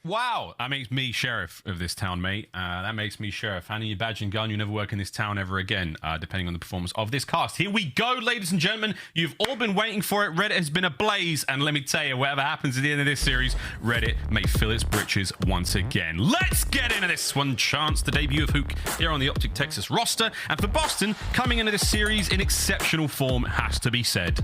Wow, that makes me sheriff of this town, mate. That makes me sheriff. Handing you badge and gun, you never work in this town ever again, depending on the performance of this cast. Here we go, ladies and gentlemen. You've all been waiting for it. Reddit has been ablaze, and let me tell you, whatever happens at the end of this series, Reddit may fill its britches once again. Let's get into this one. Chance the debut of Huke here on the OpTic Texas roster, and for Boston, coming into this series in exceptional form, has to be said.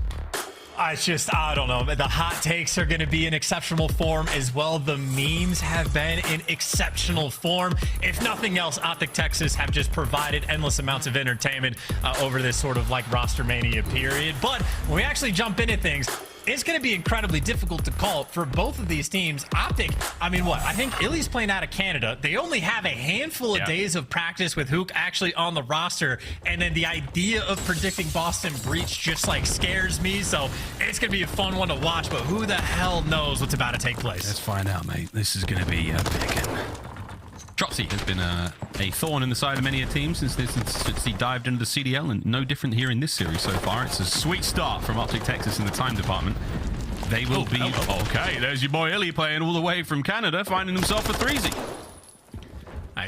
It's just, I don't know. The hot takes are going to be in exceptional form as well. The memes have been in exceptional form. If nothing else, OpTic Texas have just provided endless amounts of entertainment over this sort of like roster mania period. But when we actually jump into things, it's going to be incredibly difficult to call for both of these teams. OpTic, I mean, what? I think iLLeY's playing out of Canada. They only have a handful of days of practice with Huke actually on the roster. And then the idea of predicting Boston Breach just like scares me. So it's going to be a fun one to watch. But who the hell knows what's about to take place? Let's find out, mate. This is going to be big. Shotzzy has been a thorn in the side of many a team since he dived into the CDL, and no different here in this series so far. It's a sweet start from OpTic Texas in the time department. They will be... Okay, there's your boy iLLeY playing all the way from Canada, finding himself a 3Z.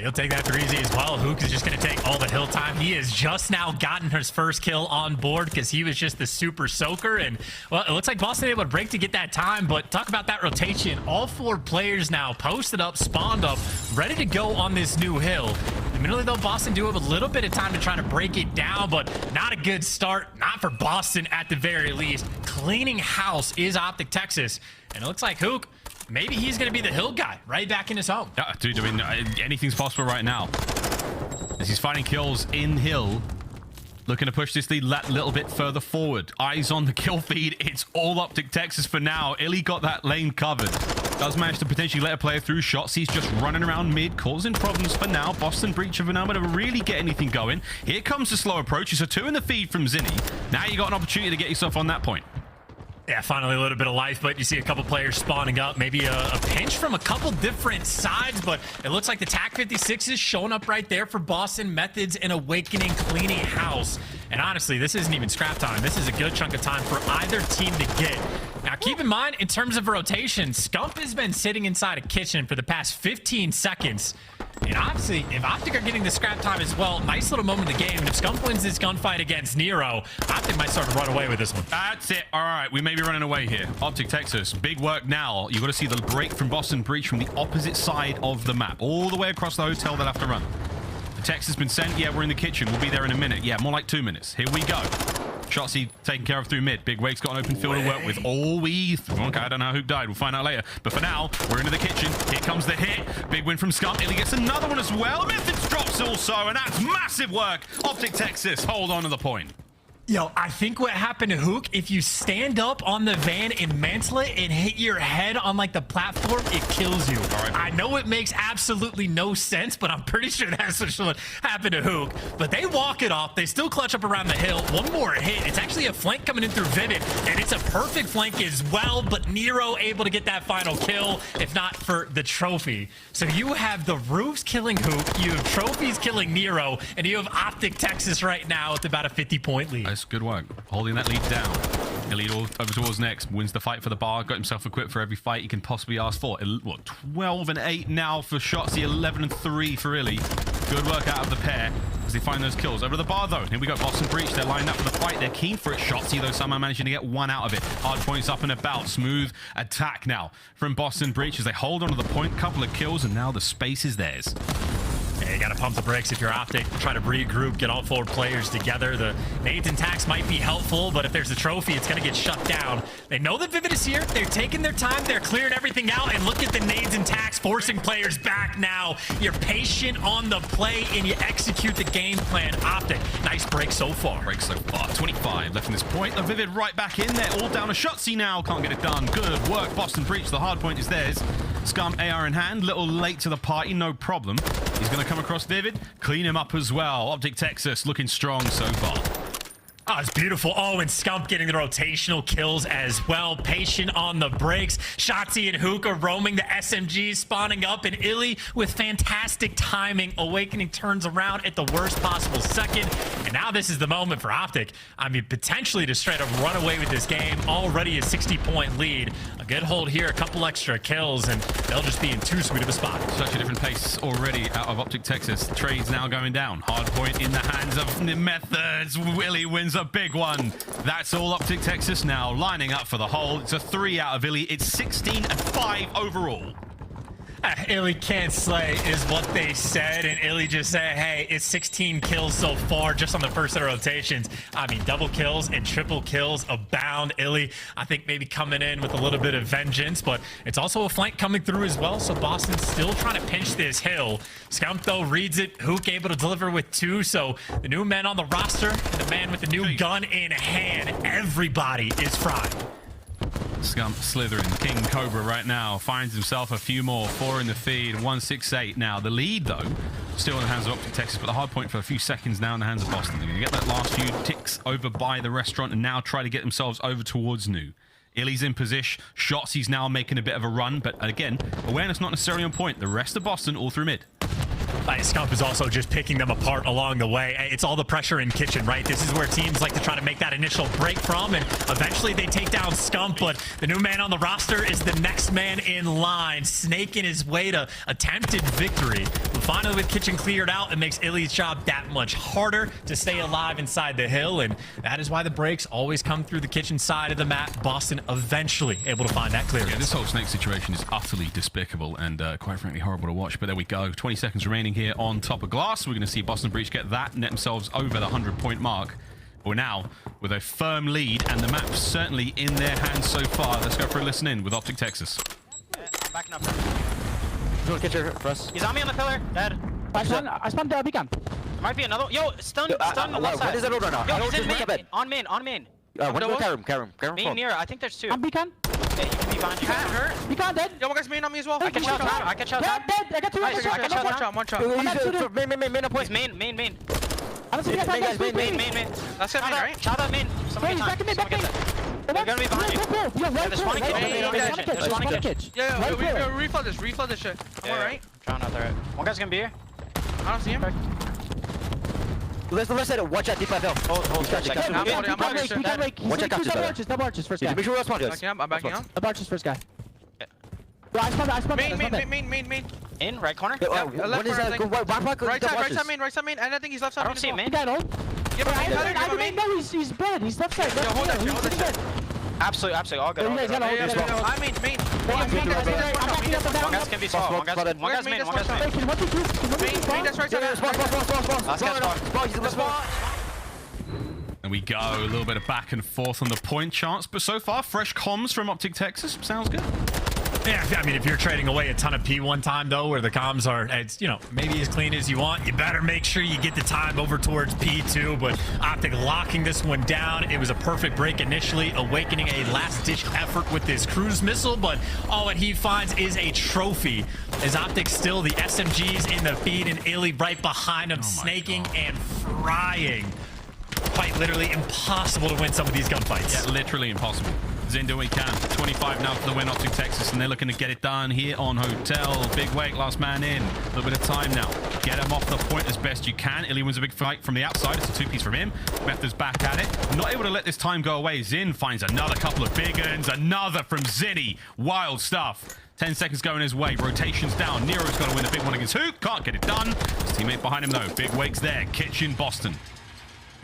He'll take that 3Z as well. Huke is just going to take all the hill time. He has just now gotten his first kill on board because he was just the super soaker. And, well, it looks like Boston able to break to get that time. But talk about that rotation. All 4 players now posted up, spawned up, ready to go on this new hill. Admittedly, though, Boston do have a little bit of time to try to break it down, but not a good start. Not for Boston at the very least. Cleaning house is OpTic Texas. And it looks like Huke, maybe he's going to be the hill guy right back in his home. Dude, I mean, anything's possible right now. As he's finding kills in hill, looking to push this lead that little bit further forward. Eyes on the kill feed. It's all OpTic Texas for now. iLLeY got that lane covered. Does manage to potentially let a player through. Shotzzy's just running around mid, causing problems for now. Boston Breach have been able to really get anything going. Here comes the slow approach. It's a 2 in the feed from Zinni. Now you got an opportunity to get yourself on that point. Yeah, finally a little bit of life, but you see a couple players spawning up. Maybe a pinch from a couple different sides, but it looks like the TAC 56 is showing up right there for Boston. Methodz and Owakening cleaning house. And honestly, this isn't even scrap time. This is a good chunk of time for either team to get. Now, keep in mind, in terms of rotation, Scump has been sitting inside a kitchen for the past 15 seconds. And obviously, if OpTic are getting the scrap time as well, nice little moment of the game. And if Scump wins this gunfight against Nero, OpTic might start to run away with this one. That's it. All right, we may be running away here. OpTic Texas, big work now. You've got to see the break from Boston Breach from the opposite side of the map. All the way across the hotel they'll have to run. The text has been sent. Yeah, we're in the kitchen. We'll be there in a minute. Yeah, more like 2 minutes. Here we go. Shotzzy taken care of through mid. Big Wake's got an open field to work with. Okay, I don't know who died. We'll find out later. But for now, we're into the kitchen. Here comes the hit. Big win from Scump. iLLeY gets another one as well. Methodz drops also, and that's massive work. OpTic Texas hold on to the point. Yo, I think what happened to Huke, if you stand up on the van and mantle it and hit your head on like the platform, it kills you. Right. I know it makes absolutely no sense, but I'm pretty sure that's what happened to Huke. But they walk it off. They still clutch up around the hill. One more hit. It's actually a flank coming in through Vivid, and it's a perfect flank as well, but Nero able to get that final kill, if not for the trophy. So you have the roofs killing Huke, you have trophies killing Nero, and you have OpTic Texas right now with about a 50-point lead. Nice, good work. Holding that lead down. iLLeY over towards next. Wins the fight for the bar. Got himself equipped for every fight he can possibly ask for. What, 12 and 8 now for Shotzzy. 11 and 3 for iLLeY. Good work out of the pair as they find those kills. Over the bar, though. Here we go. Boston Breach. They're lined up for the fight. They're keen for it. Shotzzy, though, somehow managing to get one out of it. Hard points up and about. Smooth attack now from Boston Breach as they hold onto the point. Couple of kills, and now the space is theirs. Yeah, you got to pump the brakes if you're OpTic. Try to regroup, get all 4 players together. The nades and tacs might be helpful, but if there's a trophy, it's going to get shut down. They know that Vivid is here. They're taking their time. They're clearing everything out. And look at the nades and tacs forcing players back now. You're patient on the play, and you execute the game plan. OpTic, nice break so far. Break so far. 25 left from this point. The Vivid right back in there. All down to Shotzzy now. Can't get it done. Good work. Boston Breach. The hard point is theirs. Scump AR in hand. Little late to the party. No problem. He's going to come across Vivid. Clean him up as well. OpTic Texas looking strong so far. Oh, it's beautiful. Oh, and Scump getting the rotational kills as well. Patient on the breaks. Shotzzy and Huke are roaming the SMGs, spawning up, and iLLeY with fantastic timing. Owakening turns around at the worst possible second. And now this is the moment for OpTic. I mean, potentially to straight up run away with this game. Already a 60-point lead. A good hold here, a couple extra kills, and they'll just be in too sweet of a spot. Such a different pace already out of OpTic Texas. Trades now going down. Hard point in the hands of Methodz. iLLeY wins a big one. That's all OpTic Texas now lining up for the hold. It's a 3 out of iLLeY. It's 16-5 overall. iLLeY can't slay is what they said, and iLLeY just said, hey, it's 16 kills so far just on the first set of rotations. I mean, double kills and triple kills abound. iLLeY, I think, maybe coming in with a little bit of vengeance, but it's also a flank coming through as well, so Boston's still trying to pinch this hill. Scump, though, reads it. Huke able to deliver with 2, so the new man on the roster and the man with the new gun in hand, everybody is fried. Scump slithering. King Cobra right now finds himself a few more. 4 in the feed. 168 now. The lead, though, still in the hands of OpTic Texas, but the hard point for a few seconds now in the hands of Boston. They're going to get that last few ticks over by the restaurant and now try to get themselves over towards New. iLLeY's in position. Shotzzy's now making a bit of a run, but again, awareness not necessarily on point. The rest of Boston all through mid. Scump is also just picking them apart along the way. It's all the pressure in kitchen, right? This is where teams like to try to make that initial break from, and eventually they take down Scump, but the new man on the roster is the next man in line, snaking his way to attempted victory. But finally, with kitchen cleared out, it makes iLLeY's job that much harder to stay alive inside the hill, and that is why the breaks always come through the kitchen side of the map. Boston eventually able to find that clearance. Yeah, this whole snake situation is utterly despicable and quite frankly horrible to watch, but there we go. 20 seconds remaining here on top of glass. We're going to see Boston Breach get that, net themselves over the 100-point mark. We're now with a firm lead, and the map's certainly in their hands so far. Let's go for a listen in with OpTic Texas. I'm backing up. Go get your for us. He's on me on the pillar. Dead. I spawned beacon. There might be another. Yo, stun on the left side. What is that road right now? Yo, he's in main. On main. What do carry him? Main Nero. I think there's 2. I'm beacon. Yeah, you can be behind you. Hurt. Beacon dead. Yo, one guy's main on me as well. I can shout down. I got 2. Dead. I got 2. One shot. Main He's main. I don't see the guys. Main. That's it, right? Shout out main. Somebody Back in mid. They're gonna be behind you. They're spawning kitchen. Yeah, reflood this shit. I'm alright. Drown out there. One guy's gonna be here. I don't see him. Let's watch out deep hill. Hold for a second. Watch out double arches first guy. Make sure we're spawned. I'm backing up. Double arches first guy. I spawned. Main. In right corner. What is that? Right side main. And I think he's left side. I don't see him main. Yeah, but main. No, he's bad. He's left side. Yo, hold that. Absolutely. All good. I'm main. One guy's gonna be small. One guy's main. Main, that's right side. And we go. A little bit of back and forth on the point chance, but so far, fresh comms from OpTic Texas. Sounds good. Yeah, I mean, if you're trading away a ton of P one time, though, where the comms are, it's, you know, maybe as clean as you want, you better make sure you get the time over towards P2. But OpTic locking this one down. It was a perfect break initially, Awakening a last-ditch effort with this cruise missile, but all that he finds is a trophy. As OpTic still the SMGs in the feed, and iLLeY right behind him, snaking and frying. Quite literally impossible to win some of these gunfights. Yeah, literally impossible. Zin doing what he can. 25 now for the win, OpTic Texas, and they're looking to get it done here on Hotel. Big wake, last man in. A little bit of time now. Get him off the point as best you can. iLLeY wins a big fight from the outside. It's a 2-piece from him. Methodz back at it. Not able to let this time go away. Zin finds another couple of big uns. Another from Zinny. Wild stuff. 10 seconds going his way. Rotations down. Nero's got to win the big one against Huke. Can't get it done. His teammate behind him, though. Big wakes there. Kitchen, Boston.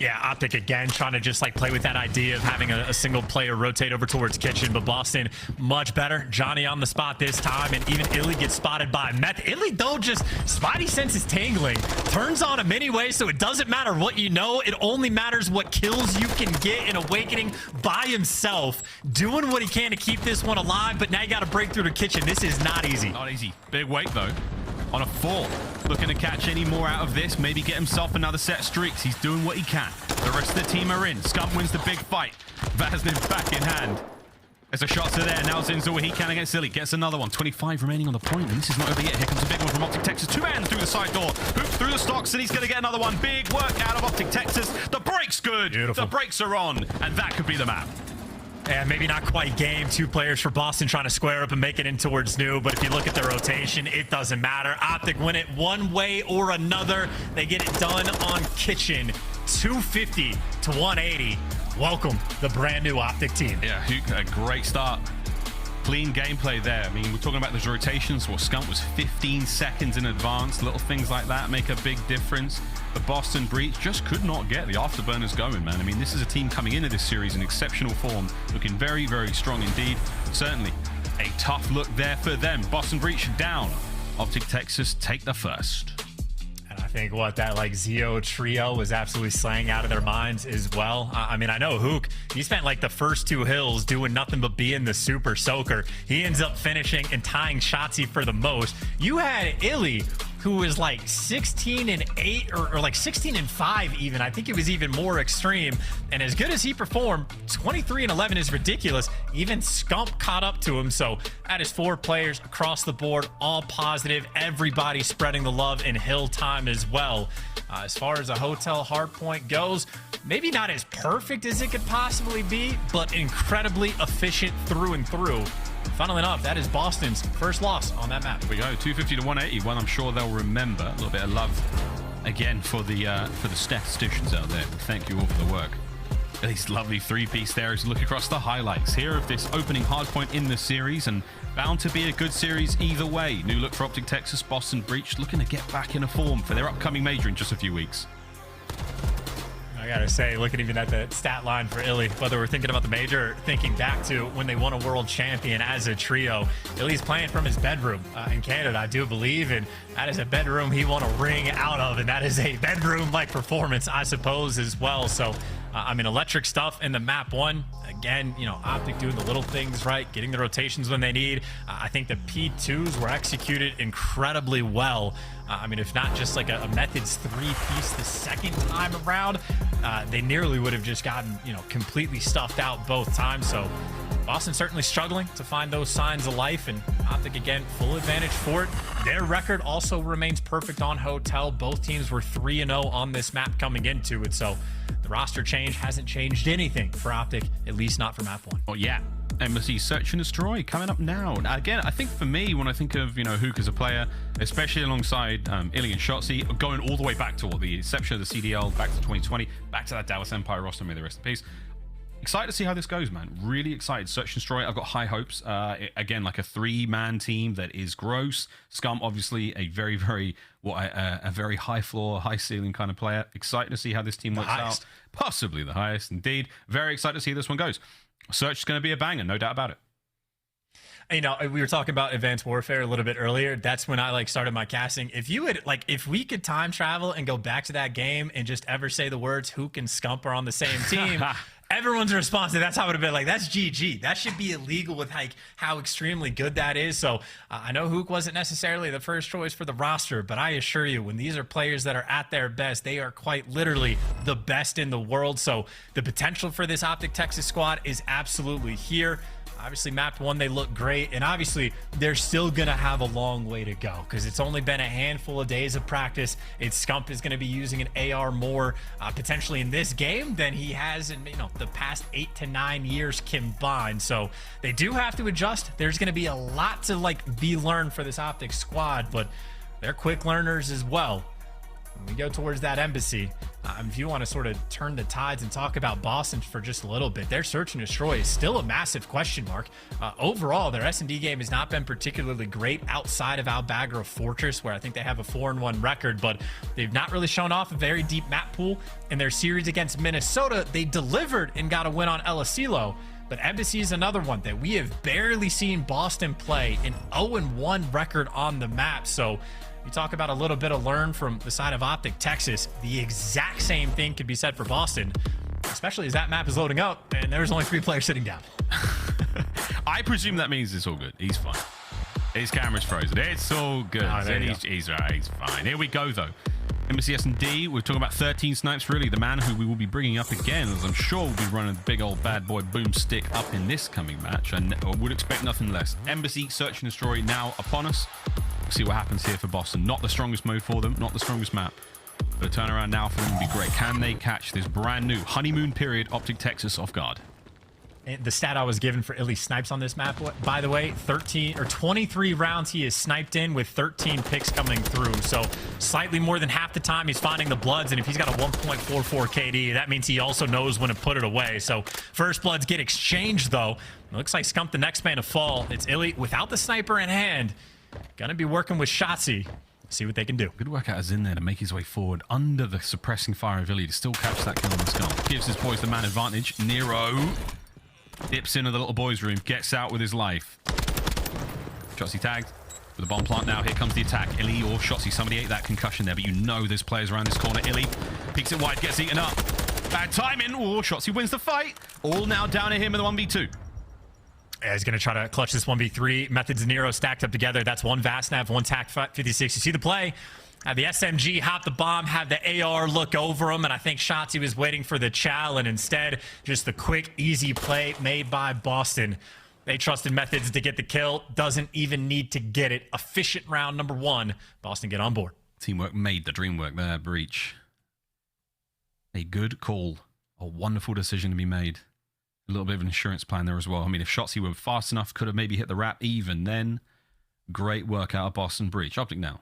Yeah, OpTic again trying to just like play with that idea of having a single player rotate over towards kitchen, but Boston much better. Johnny on the spot this time, and even iLLeY gets spotted by Meth. iLLeY though, just spidey sense is tingling, turns on him anyway, so it doesn't matter what you know, it only matters what kills you can get in Awakening by himself, doing what he can to keep this one alive, but now you got to break through the kitchen. This is not easy. Not easy. Big wake though. On a 4. Looking to catch any more out of this. Maybe get himself another set of streaks. He's doing what he can. The rest of the team are in. Scump wins the big fight. Vaznim's back in hand. There's a shot to there. Now Zinzo, he can against iLLeY. Gets another one. 25 remaining on the point. And this is not over yet. Here comes a big one from OpTic Texas. 2 hands through the side door. Huke through the stocks, and he's going to get another one. Big work out of OpTic Texas. The break's good. Beautiful. The brakes are on. And that could be the map. And maybe not quite game. 2 players for Boston trying to square up and make it in towards new. But if you look at the rotation, it doesn't matter. OpTic win it one way or another. They get it done on Kitchen. 250 to 180. Welcome the brand new OpTic team. Yeah, Huke, a great start. Clean gameplay there. I mean, we're talking about those rotations. Well, Scump was 15 seconds in advance. Little things like that make a big difference. The Boston Breach just could not get the afterburners going, man. I mean, this is a team coming into this series in exceptional form, looking very, very strong indeed. Certainly a tough look there for them. Boston Breach down. OpTic Texas take the first. I think what that like Zio trio was absolutely slaying out of their minds as well. I mean, I know Huke, he spent like the first 2 hills doing nothing but being the super soaker. He ends up finishing and tying Shotzzy for the most. You had iLLeY, who was like 16-8 or like 16-5 even. I think it was even more extreme. And as good as he performed, 23-11 is ridiculous. Even Scump caught up to him. So that is 4 players across the board, all positive. Everybody spreading the love in hill time as well. As far as a hotel hardpoint goes, maybe not as perfect as it could possibly be, but incredibly efficient through and through. Funnily enough, that is Boston's first loss on that map. Here we go, 250 to 180. One I'm sure they'll remember. A little bit of love again for the statisticians out there. Thank you all for the work. These lovely 3-piece there as you look across the highlights here of this opening hardpoint in the series, and bound to be a good series either way. New look for OpTic Texas. Boston Breach looking to get back in a form for their upcoming major in just a few weeks. I gotta say, looking even at the stat line for iLLeY, whether we're thinking about the major or thinking back to when they won a world champion as a trio, iLLeY's playing from his bedroom in Canada, I do believe, and that is a bedroom he won a ring out of, and that is a bedroom-like performance, I suppose, as well. So, I mean, electric stuff in the map 1. Again, you know, OpTic doing the little things right, getting the rotations when they need. I think the P2s were executed incredibly well. I mean, if not just like a Methodz 3-piece the second time around, they nearly would have just gotten, you know, completely stuffed out both times. So Boston certainly struggling to find those signs of life, and OpTic again, full advantage for it. Their record also remains perfect on hotel. Both teams were 3-0 on this map coming into it. So the roster change hasn't changed anything for OpTic, at least not for map 1. Oh, yeah. aBeZy Search and Destroy coming up now. Again, I think for me, when I think of, you know, Huke as a player, especially alongside iLLeY and Shotzzy, going all the way back to what the inception of the CDL, back to 2020, back to that Dallas Empire roster, may the rest in peace. Excited to see how this goes, man. Really excited. Search and Destroy, I've got high hopes. Again, like a 3-man team that is gross. Scump, obviously, a very, very, a very high floor, high ceiling kind of player. Excited to see how this team works out. Possibly the highest, indeed. Very excited to see how this one goes. Search is going to be a banger, no doubt about it. You know, we were talking about Advanced Warfare a little bit earlier. That's when I like started my casting. If you had if we could time travel and go back to that game and just ever say the words Huke and Scump are on the same team, everyone's response to that's how it would have been like, that's GG. That should be illegal with like how extremely good that is. So I know Huke wasn't necessarily the first choice for the roster, but I assure you, when these are players that are at their best, they are quite literally the best in the world. So the potential for this OpTic Texas squad is absolutely here. Obviously, map 1, they look great, and obviously, they're still going to have a long way to go because it's only been a handful of days of practice. Scump is going to be using an AR more potentially in this game than he has in, you know, the past 8 to 9 years combined. So they do have to adjust. There's going to be a lot to be learned for this OpTic squad, but they're quick learners as well. When we go towards that aBeZy, if you want to sort of turn the tides and talk about Boston for just a little bit, their search and destroy is still a massive question mark. Overall, their S&D game has not been particularly great outside of aBeZy Fortress, where I think they have a 4-1 record, but they've not really shown off a very deep map pool. In their series against Minnesota, they delivered and got a win on aBeZy. But aBeZy is another one that we have barely seen Boston play, an 0-1 record on the map. So you talk about a little bit of learn from the side of OpTic Texas. The exact same thing could be said for Boston, especially as that map is loading up and there's only 3 players sitting down. I presume that means it's all good. He's fine. His camera's frozen. It's all good. Oh, he's right. He's fine. Here we go, though. Embassy S&D, we're talking about 13 snipes, really. The man who we will be bringing up again, as I'm sure will be running the big old bad boy boomstick up in this coming match. I would expect nothing less. Embassy, Search and Destroy now upon us. We'll see what happens here for Boston. Not the strongest mode for them, not the strongest map. But a turnaround now for them would be great. Can they catch this brand new honeymoon period OpTic Texas off guard? The stat I was given for iLLeY snipes on this map, by the way, 23 rounds he is sniped in with 13 picks coming through. So slightly more than half the time he's finding the bloods. And if he's got a 1.44 KD, that means he also knows when to put it away. So first bloods get exchanged, though. It looks like Scump the next man to fall. It's iLLeY without the sniper in hand. Gonna be working with Shotzzy. See what they can do. Good work out is in there to make his way forward under the suppressing fire of iLLeY to still catch that kill on the Scump. Gives his boys the man advantage. Nero dips into the little boys' room, gets out with his life. Shotzzy tagged with a bomb plant now. Here comes the attack. iLLeY or Shotzzy. Somebody ate that concussion there, but you know there's players around this corner. iLLeY peeks it wide, gets eaten up. Bad timing. Oh, Shotzzy wins the fight. All now down to him in the 1v2. Yeah, he's going to try to clutch this 1v3. Methodz and Nero stacked up together. That's one Vastnav, one TAC 56. You see the play? Have the SMG hop the bomb, have the AR look over him, and I think Shotzzy was waiting for the chow, and instead, just the quick, easy play made by Boston. They trusted Methodz to get the kill. Doesn't even need to get it. Efficient round number 1. Boston get on board. Teamwork made the dream work there, Breach. A good call. A wonderful decision to be made. A little bit of an insurance plan there as well. I mean, if Shotzzy were fast enough, could have maybe hit the wrap even then. Great work out of Boston. Breach. OpTic now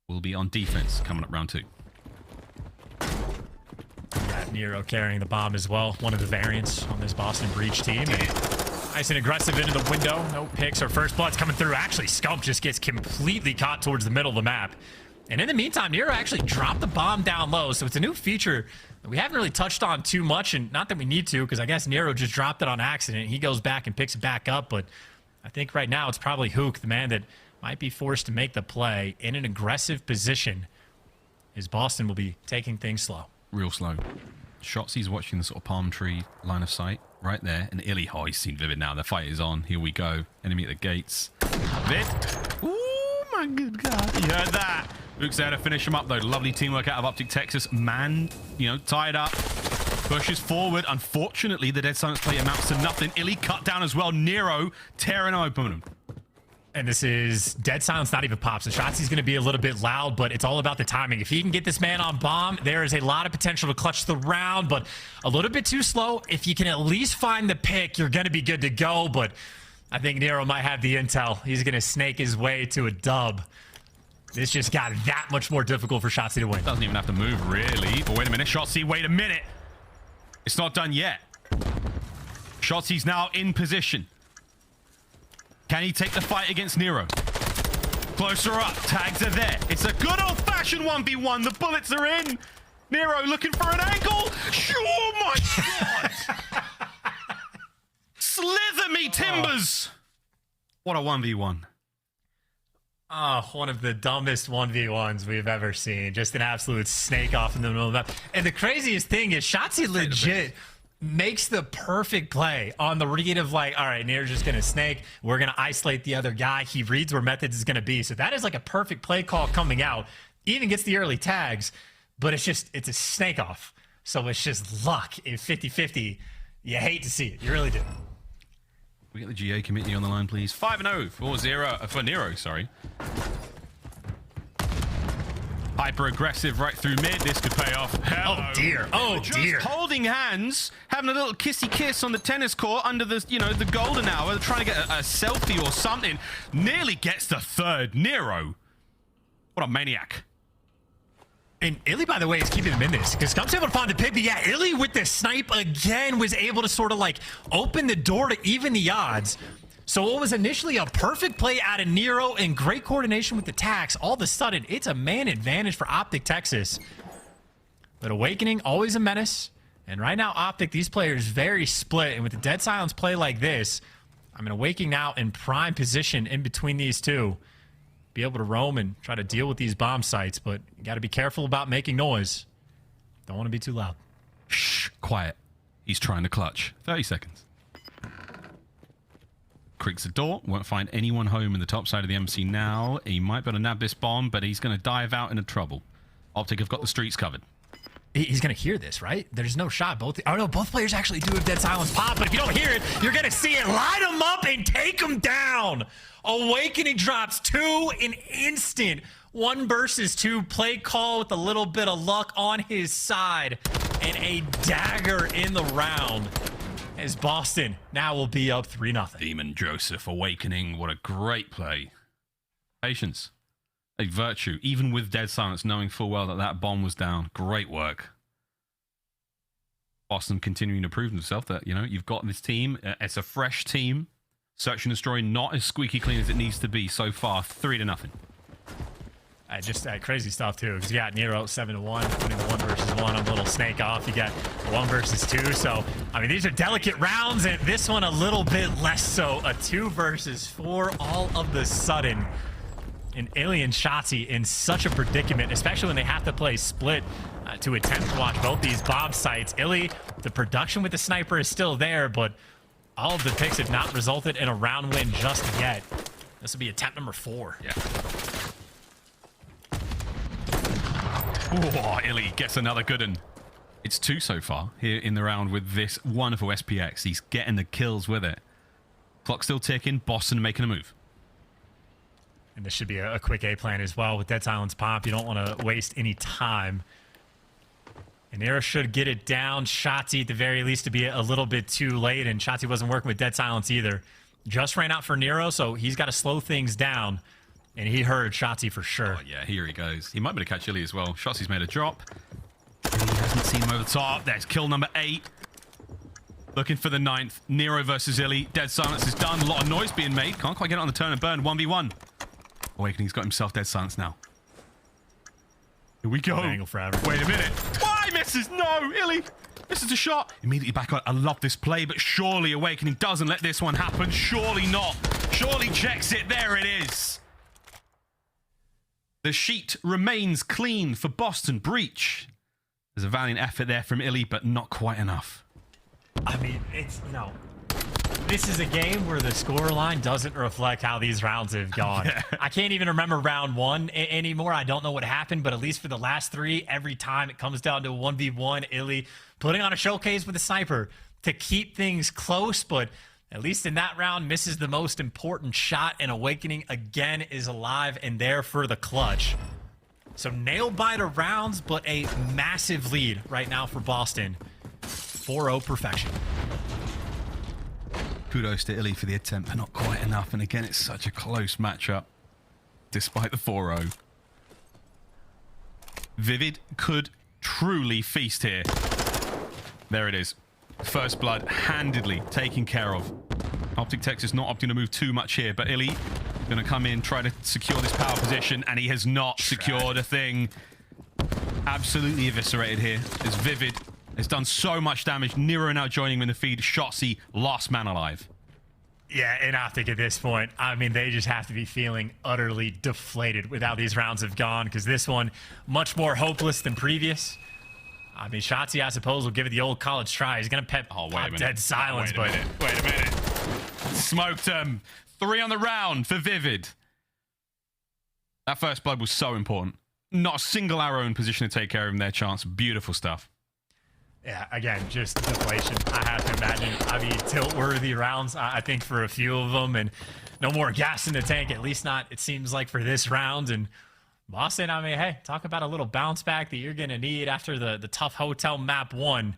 will be on defense coming up round 2. Got Nero carrying the bomb as well. One of the variants on this Boston Breach team. Nice and aggressive into the window. No picks. Our first blood's coming through. Actually, Scump just gets completely caught towards the middle of the map. And in the meantime, Nero actually dropped the bomb down low. So it's a new feature that we haven't really touched on too much. And not that we need to, because I guess Nero just dropped it on accident. He goes back and picks it back up. But I think right now it's probably Huke, the man that might be forced to make the play in an aggressive position, as Boston will be taking things slow. Real slow. Shotzy's watching the sort of palm tree line of sight right there. And iLLeY, oh, he's seen Vivid now. The fight is on. Here we go. Enemy at the gates. Vid. Oh, my good God. You heard that. Huke's there to finish him up, though. Lovely teamwork out of OpTic Texas. Man, tied up. Pushes forward. Unfortunately, the dead silence play amounts to nothing. iLLeY cut down as well. Nero tearing open him. And this is dead silence, not even pops. So Shotzy's going to be a little bit loud, but it's all about the timing. If he can get this man on bomb, there is a lot of potential to clutch the round, but a little bit too slow. If you can at least find the pick, you're going to be good to go, but I think Nero might have the intel. He's going to snake his way to a dub. This just got that much more difficult for Shotzzy to win. Doesn't even have to move, really. But wait a minute, Shotzzy, wait a minute. It's not done yet. Shotzy's now in position. Can he take the fight against Nero? Closer up. Tags are there. It's a good old-fashioned 1v1. The bullets are in. Nero looking for an angle. Oh, my God. Slither me, Timbers. What a 1v1. Oh, one of the dumbest 1v1s we've ever seen. Just an absolute snake off in the middle of the map. And the craziest thing is Shotzzy legit makes the perfect play on the read of like, all right, Nero's just going to snake. We're going to isolate the other guy. He reads where Methodz is going to be. So that is like a perfect play call coming out. Even gets the early tags, but it's a snake off. So it's just luck in 50-50. You hate to see it. You really do. We get the GA committee on the line, please. 5-0 for Nero, sorry. Hyper aggressive right through mid. This could pay off. Hello. Oh dear. Oh dear. Just holding hands, having a little kissy kiss on the tennis court under the the golden hour, trying to get a selfie or something. Nearly gets the third. Nero. What a maniac. And iLLeY, by the way, is keeping them in this because Scump's able to find the pick. But yeah, iLLeY with the snipe again was able to sort of like open the door to even the odds. So what was initially a perfect play out of Nero and great coordination with the tax, all of a sudden, it's a man advantage for OpTic Texas. But Owakening, always a menace. And right now, OpTic, these players very split. And with the dead silence play like this, I mean, Owakening now in prime position in between these two. Be able to roam and try to deal with these bomb sites. But you got to be careful about making noise. Don't want to be too loud. Shh, quiet. He's trying to clutch. 30 seconds. Creaks the door. Won't find anyone home in the top side of the MC now. He might be able to nab this bomb, but he's going to dive out into trouble. OpTic have got the streets covered. He's going to hear this, right? There's no shot. Both players actually do have dead silence pop, but if you don't hear it, you're going to see it. Light them up and take them down. Owakening drops 2 in instant. 1 versus 2 play call with a little bit of luck on his side. And a dagger in the round as Boston now will be up 3-0. Demon Joseph Awakening. What a great play. Patience. A virtue, even with dead silence, knowing full well that that bomb was down. Great work. Boston continuing to prove themselves that, you know, you've got this team. It's a fresh team. Search and Destroy not as squeaky clean as it needs to be so far. 3-0. Just crazy stuff, too, because you got Nero 7-1, putting the 1 versus 1 on the little snake off. You got 1 versus 2. So, I mean, these are delicate rounds, and this one a little bit less so. A 2 versus 4 all of the sudden. And iLLeY and Shotzzy in such a predicament, especially when they have to play split to attempt to watch both these bomb sites. iLLeY, the production with the sniper is still there, but all of the picks have not resulted in a round win just yet. This will be attempt number 4. Yeah. Oh, iLLeY gets another good one. It's 2 so far here in the round with this wonderful SPX. He's getting the kills with it. Clock still ticking. Boston making a move. And this should be a quick A plan as well with dead silence pop. You don't want to waste any time. And Nero should get it down. Shotzzy at the very least to be a little bit too late. And Shotzzy wasn't working with dead silence either. Just ran out for Nero, so he's got to slow things down. And he heard Shotzzy for sure. Oh, yeah, here he goes. He might be able to catch iLLeY as well. Shotzi's made a drop. He hasn't seen him over the top. There's kill number 8. Looking for the 9th. Nero versus iLLeY. Dead silence is done. A lot of noise being made. Can't quite get it on the turn and burn. 1v1. Awakening's got himself dead silence now. Here we go. Angle forever. Wait a minute. Why misses? No, iLLeY. This is a shot. Immediately back on. I love this play, but surely Awakening doesn't let this one happen. Surely not. Surely checks it. There it is. The sheet remains clean for Boston Breach. There's a valiant effort there from iLLeY, but not quite enough. I mean, it's, you know, this is a game where the scoreline doesn't reflect how these rounds have gone. Yeah. I can't even remember round 1 anymore. I don't know what happened, but at least for the last 3, every time it comes down to 1v1, iLLeY putting on a showcase with a sniper to keep things close, but at least in that round, misses the most important shot, and Awakening again is alive and there for the clutch. So nail-biter rounds, but a massive lead right now for Boston. 4-0 perfection. Kudos to iLLeY for the attempt, but not quite enough. And again, it's such a close matchup, despite the 4-0. Vivid could truly feast here. There it is. First blood handedly taken care of. OpTic Texas not opting to move too much here, but iLLeY going to come in, try to secure this power position, and he has not secured a thing. Absolutely eviscerated here. It's Vivid. It's done so much damage. Nero now joining him in the feed. Shotzzy, last man alive. Yeah, and I think at this point, I mean, they just have to be feeling utterly deflated with how these rounds have gone, because this one, much more hopeless than previous. I mean, Shotzzy, I suppose, will give it the old college try. He's going to pep dead silence, Wait a minute. Smoked him. 3 on the round for Vivid. That first blood was so important. Not a single arrow in position to take care of him. Their chance. Beautiful stuff. Yeah, again, just deflation. I have to imagine. I mean, tilt-worthy rounds, I think, for a few of them, and no more gas in the tank, at least not, it seems like, for this round. And Boston, I mean, hey, talk about a little bounce back that you're going to need after the tough hotel map 1.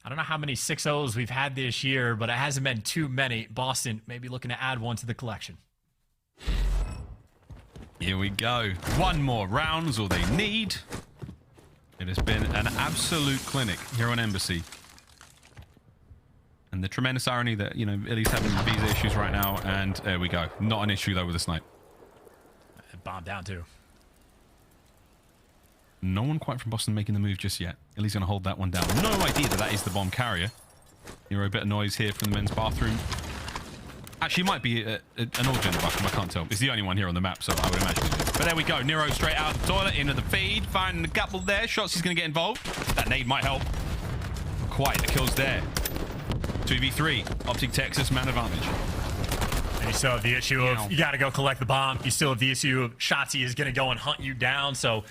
I don't know how many 6-0s we've had this year, but it hasn't been too many. Boston maybe looking to add 1 to the collection. Here we go. 1 more round is all they need. It has been an absolute clinic here on aBeZy. And the tremendous irony that, you know, iLLeY's having visa issues right now, and there we go. Not an issue, though, with the snipe. Bomb down, too. No one quite from Boston making the move just yet. iLLeY's going to hold that one down. No idea that is the bomb carrier. Nero, a bit of noise here from the men's bathroom. Actually, it might be an all-gender bathroom. I can't tell. It's the only one here on the map, so I would imagine it is. But there we go. Nero straight out of the toilet, into the feed. Finding the couple there. Shotzzy's going to get involved. That nade might help. Not quite. The kill's there. 2v3. OpTic Texas, man advantage. And you still have the issue of you got to go collect the bomb. You still have the issue of Shotzzy is going to go and hunt you down. So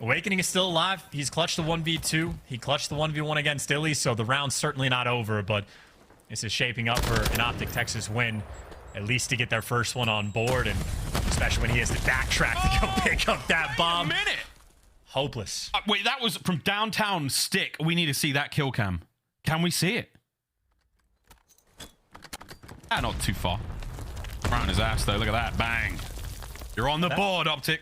Owakening is still alive. He's clutched the 1v2. He clutched the 1v1 against iLLeY, so the round's certainly not over, but this is shaping up for an OpTic Texas win, at least to get their first one on board, and especially when he has to backtrack to go pick up that bomb. Wait a minute. Hopeless. Wait, that was from downtown stick. We need to see that kill cam. Can we see it? Ah, not too far. Right on his ass, though. Look at that. Bang. You're on the board, OpTic.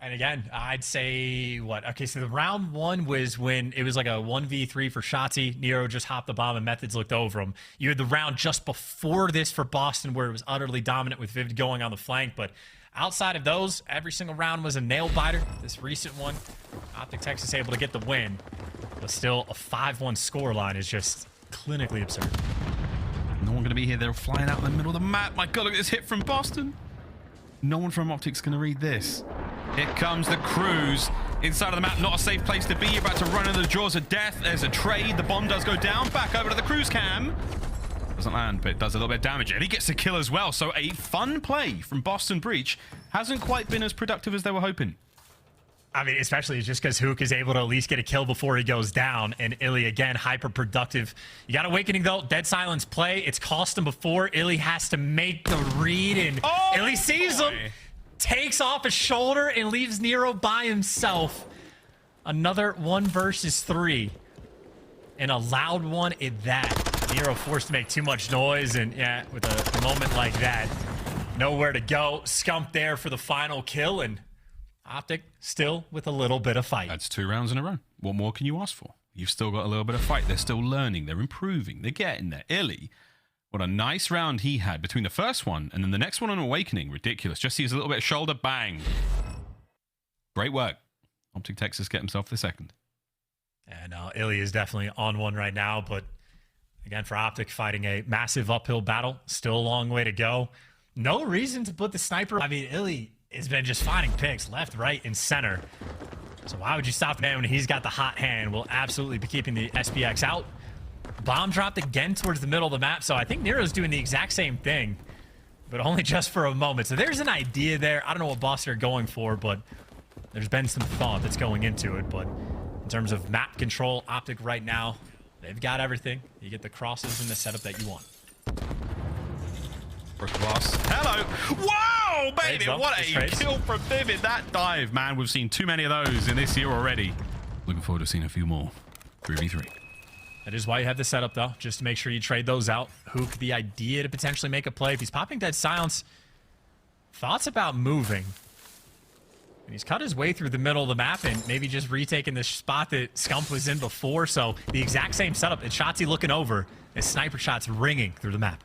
And again, I'd say what? Okay, so the round one was when it was like a 1v3 for Shotzzy. Nero just hopped the bomb and Methodz looked over him. You had the round just before this for Boston where it was utterly dominant with Vivid going on the flank. But outside of those, every single round was a nail biter. This recent one, OpTic Texas able to get the win. But still, a 5-1 scoreline is just clinically absurd. No one going to be here. They're flying out in the middle of the map. My God, look at this hit from Boston. No one from OpTic's going to read this. Here comes the cruise inside of the map. Not a safe place to be. You're about to run into the jaws of death. There's a trade. The bomb does go down. Back over to the cruise cam. Doesn't land, but it does a little bit of damage. And he gets a kill as well. So a fun play from Boston Breach hasn't quite been as productive as they were hoping. I mean, especially just because Huke is able to at least get a kill before he goes down. And iLLeY, again, hyper-productive. You got Owakening, though. Dead silence play. It's cost him before. iLLeY has to make the read, and iLLeY sees him. Takes off his shoulder and leaves Nero by himself. Another 1 versus 3. And a loud one at that. Nero forced to make too much noise, and yeah, with a moment like that, nowhere to go. Scump there for the final kill, and OpTic still with a little bit of fight. That's 2 rounds in a row. What more can you ask for? You've still got a little bit of fight. They're still learning. They're improving. They're getting there. iLLeY, what a nice round he had between the first one and then the next one on Owakening. Ridiculous. Just sees a little bit of shoulder. Bang. Great work. OpTic Texas get himself the second. And iLLeY is definitely on one right now, but again, for OpTic, fighting a massive uphill battle. Still a long way to go. No reason to put the sniper. I mean, iLLeY has been just finding picks left, right, and center. So why would you stop him when he's got the hot hand? We'll absolutely be keeping the SPX out. Bomb dropped again towards the middle of the map, so I think Nero's doing the exact same thing, but only just for a moment. So there's an idea there. I don't know what Boston are going for, but there's been some thought that's going into it. But in terms of map control, OpTic right now, they've got everything. You get the crosses and the setup that you want. First class. Hello. Whoa, baby. What a kill from Vivid. That dive, man. We've seen too many of those in this year already. Looking forward to seeing a few more. 3v3. That is why you have the setup, though, just to make sure you trade those out. Huke, the idea to potentially make a play. If he's popping dead silence, thoughts about moving. And he's cut his way through the middle of the map and maybe just retaking the spot that Scump was in before. So the exact same setup. And Shotzzy looking over as sniper shots ringing through the map.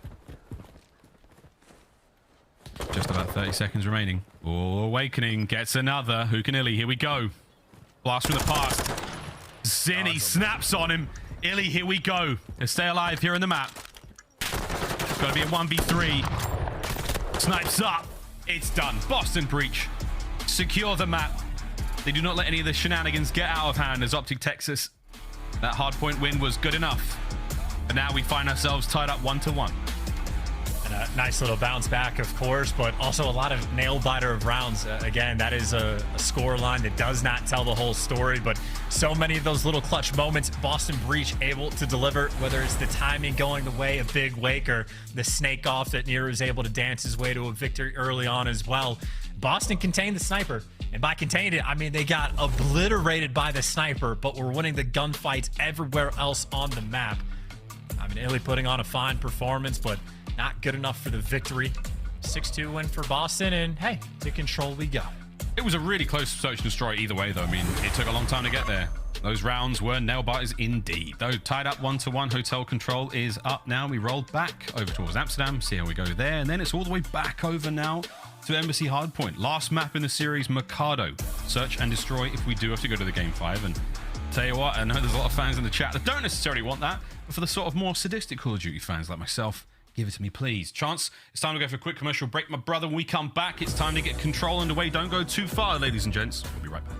Just about 30 seconds remaining. Owakening gets another. Huke and iLLeY, here we go. Blast from the past. Zinni snaps on him. iLLeY, here we go. Let's stay alive here in the map. It's got to be a 1v3. Snipes up. It's done. Boston Breach secure the map. They do not let any of the shenanigans get out of hand as OpTic Texas. That hardpoint win was good enough. And now we find ourselves tied up 1-1. And a nice little bounce back, of course, but also a lot of nail-biter of rounds. Again, that is a score line that does not tell the whole story, but so many of those little clutch moments, Boston Breach able to deliver, whether it's the timing going the way of Big Wake or the snake off that Nero is able to dance his way to a victory early on as well. Boston contained the sniper, and by contained it, I mean they got obliterated by the sniper, but were winning the gunfights everywhere else on the map. I mean, iLLeY putting on a fine performance, but not good enough for the victory. 6-2 win for Boston, and hey, to control we go. It was a really close search and destroy either way, though. I mean, it took a long time to get there. Those rounds were nail-biters indeed. Though tied up 1-1, hotel control is up now. We roll back over towards Amsterdam, see how we go there, and then it's all the way back over now to Embassy Hardpoint. Last map in the series, Mikado. Search and destroy if we do have to go to the Game 5. And tell you what, I know there's a lot of fans in the chat that don't necessarily want that, but for the sort of more sadistic Call of Duty fans like myself, give it to me, please. Chance, it's time to go for a quick commercial break, my brother. When we come back, it's time to get control underway. Don't go too far, ladies and gents. We'll be right back.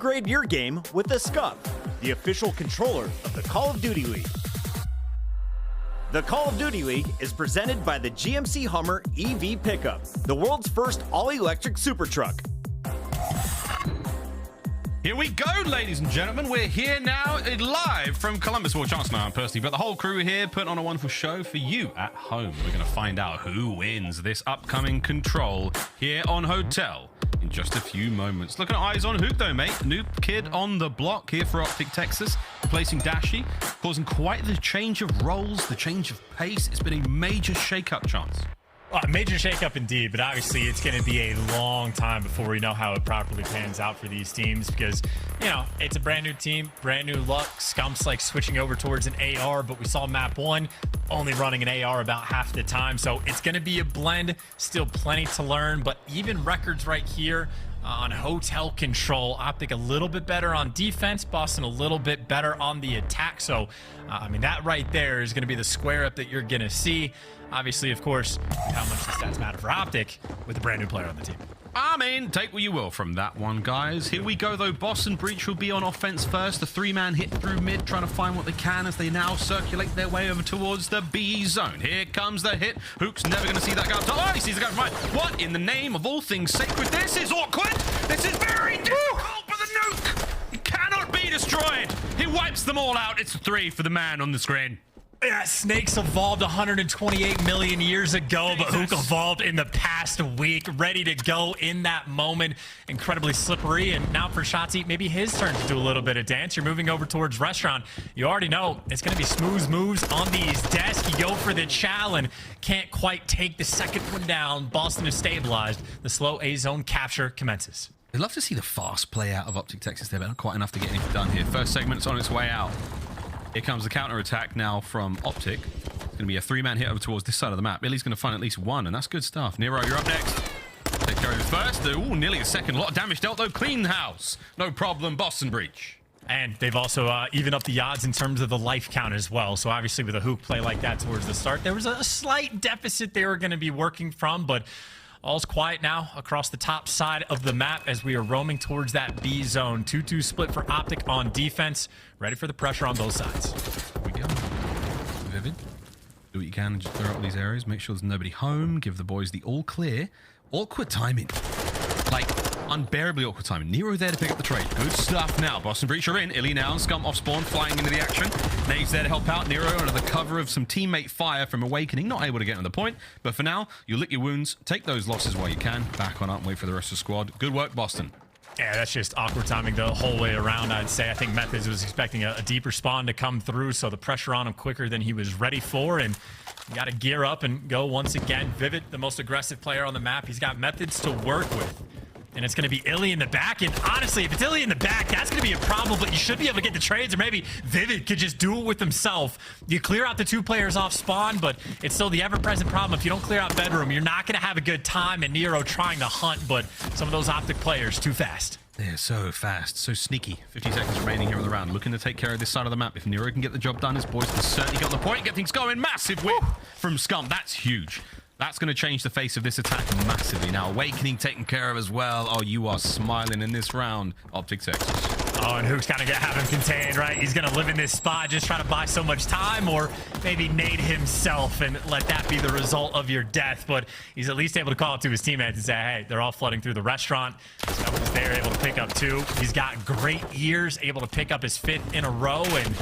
Upgrade your game with the Scump, the official controller of the Call of Duty League. The Call of Duty League is presented by the GMC Hummer EV Pickup, the world's first all-electric super truck. Here we go, ladies and gentlemen. We're here now live from Columbus. Well, Chancellor and personally, but the whole crew here putting on a wonderful show for you at home. We're going to find out who wins this upcoming control here on Hotel in just a few moments. Looking at eyes on Huke, though, mate. New kid on the block here for OpTic Texas, replacing Dashy, causing quite the change of roles, the change of pace. It's been a major shake-up, Chance. Major shakeup indeed, but obviously it's going to be a long time before we know how it properly pans out for these teams because, you know, it's a brand new team, brand new luck. Scump's like switching over towards an AR, but we saw map 1 only running an AR about half the time. So it's going to be a blend, still plenty to learn, but even records right here on hotel control. OpTic a little bit better on defense, Boston a little bit better on the attack. So, I mean, that right there is going to be the square up that you're going to see. Obviously, of course, how much the stats matter for OpTic with a brand new player on the team. I mean, take what you will from that one, guys. Here we go, though. Boston Breach will be on offense first. The 3-man hit through mid, trying to find what they can as they now circulate their way over towards the B zone. Here comes the hit. Huke's never going to see that guy up top. Oh, he sees the guy from right. What in the name of all things sacred? This is awkward. This is very difficult for the nuke. It cannot be destroyed. He wipes them all out. It's 3 for the man on the screen. Yeah, snakes evolved 128 million years ago, but Huke evolved in the past week, ready to go in that moment. Incredibly slippery, and now for Shotzzy, maybe his turn to do a little bit of dance. You're moving over towards restaurant. You already know it's going to be smooth moves on these desks. You go for the chow and can't quite take the second one down. Boston is stabilized. The slow A-zone capture commences. I'd love to see the fast play out of OpTic Texas there, but not quite enough to get anything done here. First segment's on its way out. Here comes the counter-attack now from OpTic. It's going to be a 3-man hit over towards this side of the map. iLLeY's going to find at least one, and that's good stuff. Nero, you're up next. Take care of it first. Ooh, nearly a second. A lot of damage dealt, though. Clean house. No problem. Boston Breach. And they've also evened up the odds in terms of the life count as well. So obviously with a Huke play like that towards the start, there was a slight deficit they were going to be working from, but all's quiet now across the top side of the map as we are roaming towards that B zone. 2-2 split for OpTic on defense. Ready for the pressure on both sides. Here we go. Vivid. Do what you can and just clear up these areas. Make sure there's nobody home. Give the boys the all clear. Awkward timing. Like, unbearably awkward timing. Nero there to pick up the trade. Good stuff now. Boston Breach are in. iLLeY now. Scump off spawn, flying into the action. Nade's there to help out. Nero under the cover of some teammate fire from Awakening. Not able to get on the point. But for now, you lick your wounds. Take those losses while you can. Back on up and wait for the rest of the squad. Good work, Boston. Yeah, that's just awkward timing the whole way around, I'd say. I think Methodz was expecting a deeper spawn to come through, so the pressure on him quicker than he was ready for, and you got to gear up and go once again. Vivid, the most aggressive player on the map. He's got Methodz to work with. And it's going to be iLLeY in the back. And honestly, if it's iLLeY in the back, that's going to be a problem. But you should be able to get the trades, or maybe Vivid could just do it with himself. You clear out the 2 players off spawn, but it's still the ever-present problem. If you don't clear out bedroom, you're not going to have a good time. And Nero trying to hunt, but some of those OpTic players too fast. They're so fast, so sneaky. 50 seconds remaining here on the round. Looking to take care of this side of the map. If Nero can get the job done, his boys can certainly get on the point. Get things going. Massive whip from Scump. That's huge. That's going to change the face of this attack massively. Now, Awakening taken care of as well. Oh, you are smiling in this round, OpTic Texas. Oh, and Huke's kind of going to have him contained, right? He's going to live in this spot, just trying to buy so much time, or maybe nade himself and let that be the result of your death. But he's at least able to call it to his teammates and say, hey, they're all flooding through the restaurant. So that was there, able to pick up 2. He's got great years, able to pick up his 5th in a row, and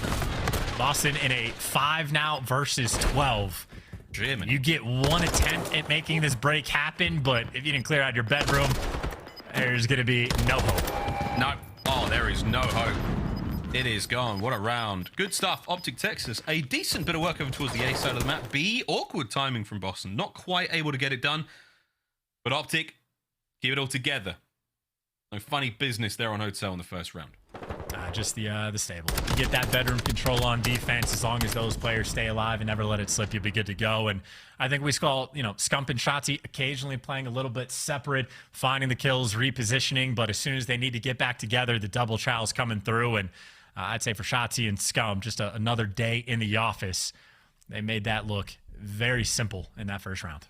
Boston in a 5 now versus 12. You get 1 attempt at making this break happen, but if you didn't clear out your bedroom, there's going to be no hope. No. Oh, there is no hope. It is gone. What a round. Good stuff. OpTic Texas. A decent bit of work over towards the A side of the map. B, awkward timing from Boston. Not quite able to get it done. But OpTic, keep it all together. No funny business there on Hotel in the first round. Just the stable. You get that bedroom control on defense. As long as those players stay alive and never let it slip, you'll be good to go. And I think we saw, you know, Scump and Shotzzy occasionally playing a little bit separate, finding the kills, repositioning. But as soon as they need to get back together, the double chow's coming through. And I'd say for Shotzzy and Scump, just another day in the office. They made that look very simple in that first round.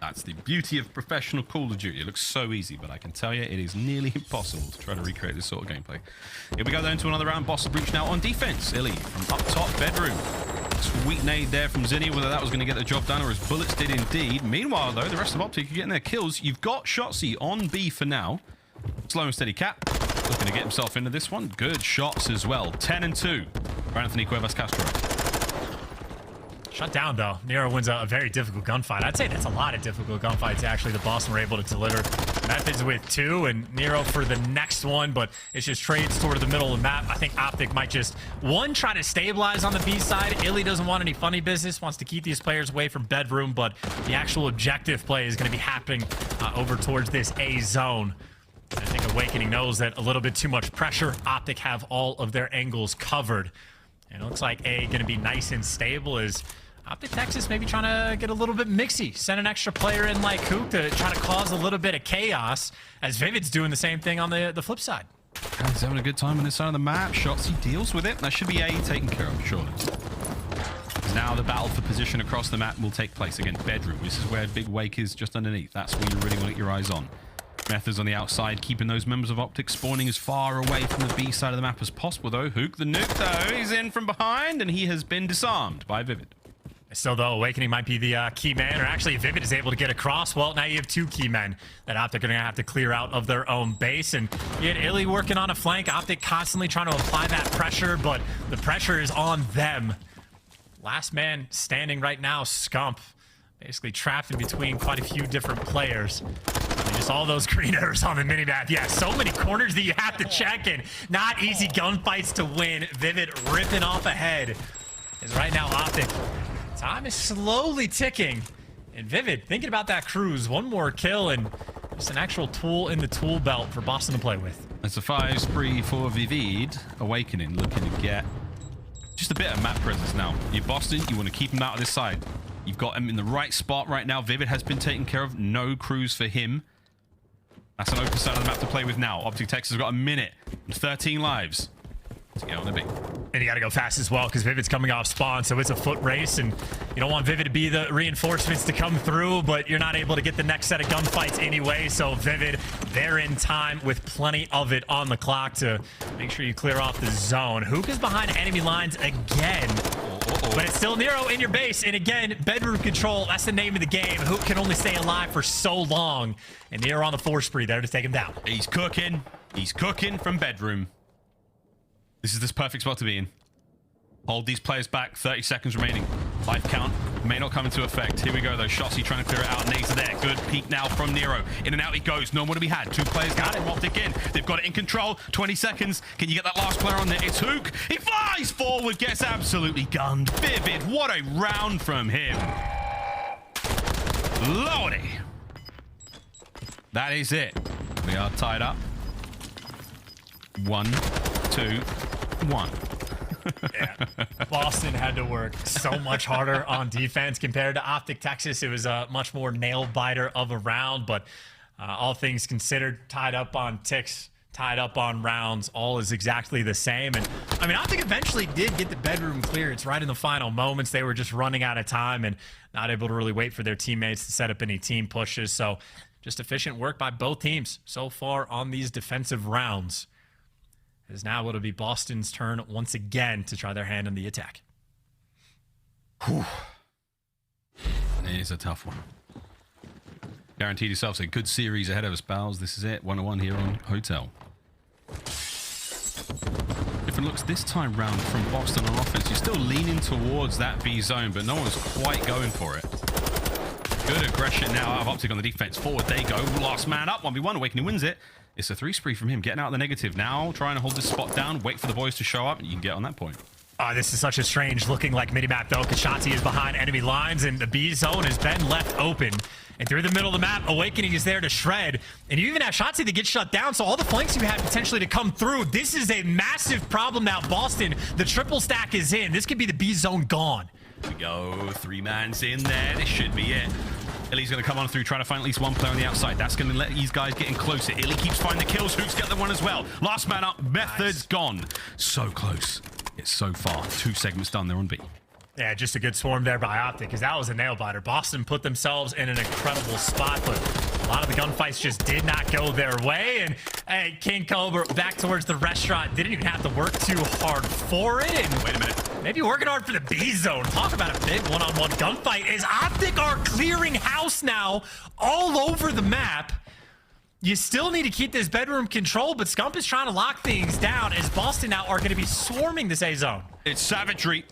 That's the beauty of professional Call of Duty. It looks so easy, but I can tell you it is nearly impossible to try to recreate this sort of gameplay. Here we go then to another round. Boss breach now on defense. iLLeY from up top bedroom. Sweet nade there from Zinni, whether that was going to get the job done or his bullets did indeed. Meanwhile, though, the rest of OpTic are getting their kills. You've got Shotzzy on B for now. Slow and steady cap. Looking to get himself into this one. Good shots as well. 10 and 2 for Anthony Cuevas Castro. Shut down, though. Nero wins a very difficult gunfight. I'd say that's a lot of difficult gunfights, actually, the Boston were able to deliver. Methodz with 2, and Nero for the next one, but it's just trades toward the middle of the map. I think OpTic might just, one, try to stabilize on the B side. iLLeY doesn't want any funny business, wants to keep these players away from bedroom, but the actual objective play is going to be happening over towards this A zone. I think Owakening knows that a little bit too much pressure. OpTic have all of their angles covered. And it looks like A going to be nice and stable as OpTic Texas maybe trying to get a little bit mixy. Send an extra player in like Huke to try to cause a little bit of chaos, as Vivid's doing the same thing on the flip side. He's having a good time on this side of the map. Shotzzy deals with it. That should be A taken care of, surely. Now the battle for position across the map will take place. Again, bedroom. This is where Big Wake is just underneath. That's where you really want to get your eyes on. Methodz on the outside, keeping those members of OpTic spawning as far away from the B side of the map as possible, though. Huke the nuke, though, he's in from behind, and he has been disarmed by Vivid. Still, though, Owakening might be the key man, or actually Vivid is able to get across. Well, now you have 2 key men that OpTic are going to have to clear out of their own base, and you had iLLeY working on a flank. OpTic constantly trying to apply that pressure, but the pressure is on them. Last man standing right now, Scump, basically trapped in between quite a few different players. I mean, just all those green arrows on the minimap. Yeah, so many corners that you have to check in. Not easy gunfights to win. Vivid ripping off ahead. Is right now OpTic. Time is slowly ticking. And Vivid thinking about that cruise. One more kill and just an actual tool in the tool belt for Boston to play with. It's a 5 spree for Vivid. Owakening looking to get just a bit of map presence now. You're Boston, you want to keep him out of this side. You've got him in the right spot right now. Vivid has been taken care of. No cruise for him. That's an open side of the map to play with now. OpTic Texas has got a minute and 13 lives to get on the B. And you got to go fast as well because Vivid's coming off spawn, so it's a foot race, and you don't want Vivid to be the reinforcements to come through, but you're not able to get the next set of gunfights anyway, so Vivid, they're in time with plenty of it on the clock to make sure you clear off the zone. Huke is behind enemy lines again. But it's still Nero in your base, and again, bedroom control, that's the name of the game. Huke can only stay alive for so long, and Nero on the 4 spree there to take him down. He's cooking from bedroom. This is this perfect spot to be in. Hold these players back, 30 seconds remaining. Life count may not come into effect. Here we go though, Shotzzy trying to clear it out, nades are there. Good peek now from Nero. In and out he goes, no more to be had. 2 players got it, OpTic in. They've got it in control, 20 seconds. Can you get that last player on there? It's Huke. He flies forward, gets absolutely gunned. Vivid, what a round from him. Lordy. That is it. We are tied up. 1, 2, 1. Yeah, Boston had to work so much harder on defense compared to OpTic Texas. It was a much more nail-biter of a round, but all things considered, tied up on ticks, tied up on rounds, all is exactly the same. And I mean, OpTic eventually did get the bedroom clearance right in the final moments. They were just running out of time and not able to really wait for their teammates to set up any team pushes. So just efficient work by both teams so far on these defensive rounds. It is now it'll be Boston's turn once again to try their hand in the attack. Whew. It is a tough one. Guaranteed yourselves a good series ahead of us, pals. This is it, 1-1 here on Hotel. Different looks this time round from Boston on offense. You're still leaning towards that B zone, but no one's quite going for it. Good aggression now out of OpTic on the defense. Forward they go. Last man up, 1v1. Awakening wins it. It's a 3 spree from him, getting out of the negative. Now trying to hold this spot down, wait for the boys to show up, and you can get on that point. This is such a strange looking like minimap though, because Shotzzy is behind enemy lines, and the B zone has been left open. And through the middle of the map, Owakening is there to shred. And you even have Shotzzy that gets shut down, so all the flanks you have potentially to come through. This is a massive problem now. Boston, the triple stack is in. This could be the B zone gone. Here we go, 3-man's in there. This should be it. iLLeY's going to come on through, trying to find at least 1 player on the outside. That's going to let these guys get in closer. iLLeY keeps finding the kills. Huke's got the one as well. Last man up. Methodz gone. So close. It's so far. 2 segments done. They're on B. Yeah, just a good swarm there by OpTic, because that was a nail-biter. Boston put themselves in an incredible spot, but a lot of the gunfights just did not go their way. And hey, King Cobra back towards the restaurant. Didn't even have to work too hard for it. And Wait a minute. maybe working hard for the B zone. Talk about a big one-on-one gunfight. As OpTic are clearing house now all over the map. You still need to keep this bedroom control, but Scump is trying to lock things down as Boston now are going to be swarming this A zone. It's savagery.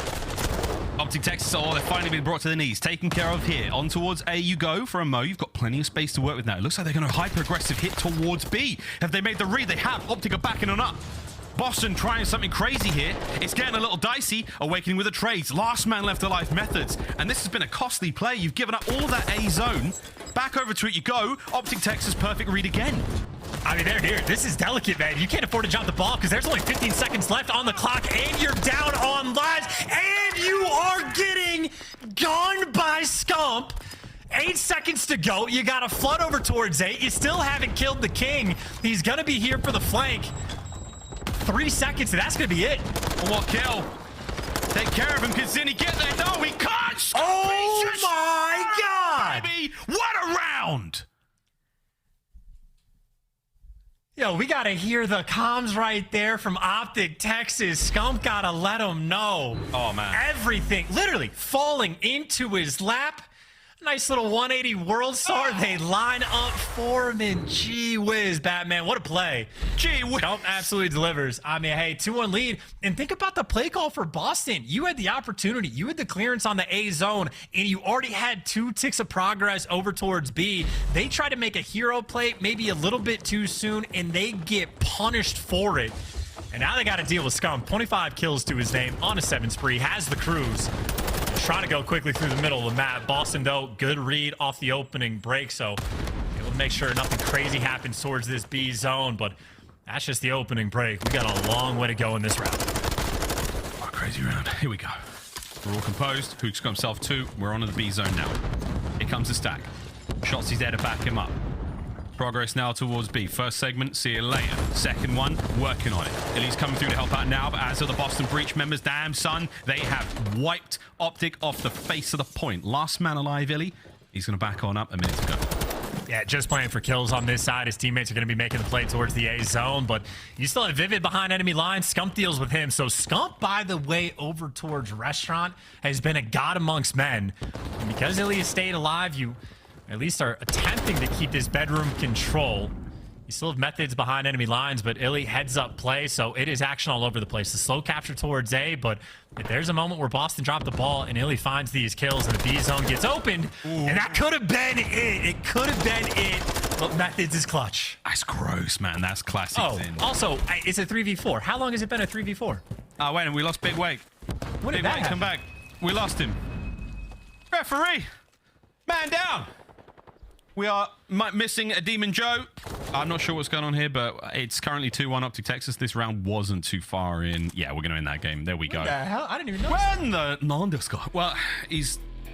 OpTic Texas, oh, they're finally been brought to the knees. Taken care of here. On towards A you go for a Mo. You've got plenty of space to work with now. It looks like they're going to hyper-aggressive hit towards B. Have they made the read? They have. OpTic are backing on up. Boston trying something crazy here. It's getting a little dicey. Awakening with the trades. Last man left alive, Methodz. And this has been a costly play. You've given up all that A zone. Back over to it you go. OpTic Texas, perfect read again. I mean, they're here. This is delicate, man. You can't afford to drop the ball because there's only 15 seconds left on the clock, and you're down on lives, and you are getting gone by Scump. 8 seconds to go. You got to flood over towards 8. You still haven't killed the king. He's going to be here for the flank. 3 seconds, and that's going to be it. One more kill. Take care of him. Can Zinni get there? No, he can't. Oh, Jesus my God. Baby, what a round. Yo, we got to hear the comms right there from OpTic Texas. Scump got to let him know. Oh, man. Everything literally falling into his lap. Nice little 180 world star. They line up for him, and gee whiz, Batman, what a play. Gee whiz. Scump absolutely delivers. I mean, hey, 2-1 lead. And think about the play call for Boston. You had the opportunity. You had the clearance on the A zone, and you already had 2 ticks of progress over towards B. They try to make a hero play maybe a little bit too soon, and they get punished for it. And now they got to deal with Scump. 25 kills to his name on a 7 spree. Has the cruise. Trying to go quickly through the middle of the map. Boston, though, good read off the opening break, so able to make sure nothing crazy happens towards this B zone, but that's just the opening break. We got a long way to go in this round. Oh, crazy round. Here we go. We're all composed. Huke's got himself 2. We're on to the B zone now. Here comes the stack. Shotzzy's there to back him up. Progress now towards B. First segment, see you later. Second one, working on it. iLLeY's coming through to help out now, but as are the Boston Breach members, damn son, they have wiped OpTic off the face of the point. Last man alive, iLLeY. He's going to back on up a minute to go. Yeah, just playing for kills on this side. His teammates are going to be making the play towards the A zone, but you still have Vivid behind enemy lines. Scump deals with him. So Scump, by the way, over towards Restaurant, has been a god amongst men. And because iLLeY has stayed alive, you at least are attempting to keep this bedroom control. You still have Methodz behind enemy lines, but iLLeY heads up play, so it is action all over the place. The slow capture towards A, but if there's a moment where Boston dropped the ball and iLLeY finds these kills and the B zone gets opened, and that could have been it. It could have been it, but Methodz is clutch. That's gross, man. That's classic. Oh, also, it's a 3v4. How long has it been a 3v4? Oh, wait, and we lost Big Wake. When did Big that Wake, happen? come back. We lost him. Referee! Man down! We are missing a Demon Joe. I'm not sure what's going on here, but it's currently 2-1 OpTic Texas. This round wasn't too far in. Yeah, we're going to win that game. There we go. What the hell? I didn't even know. When the non-disco. Well,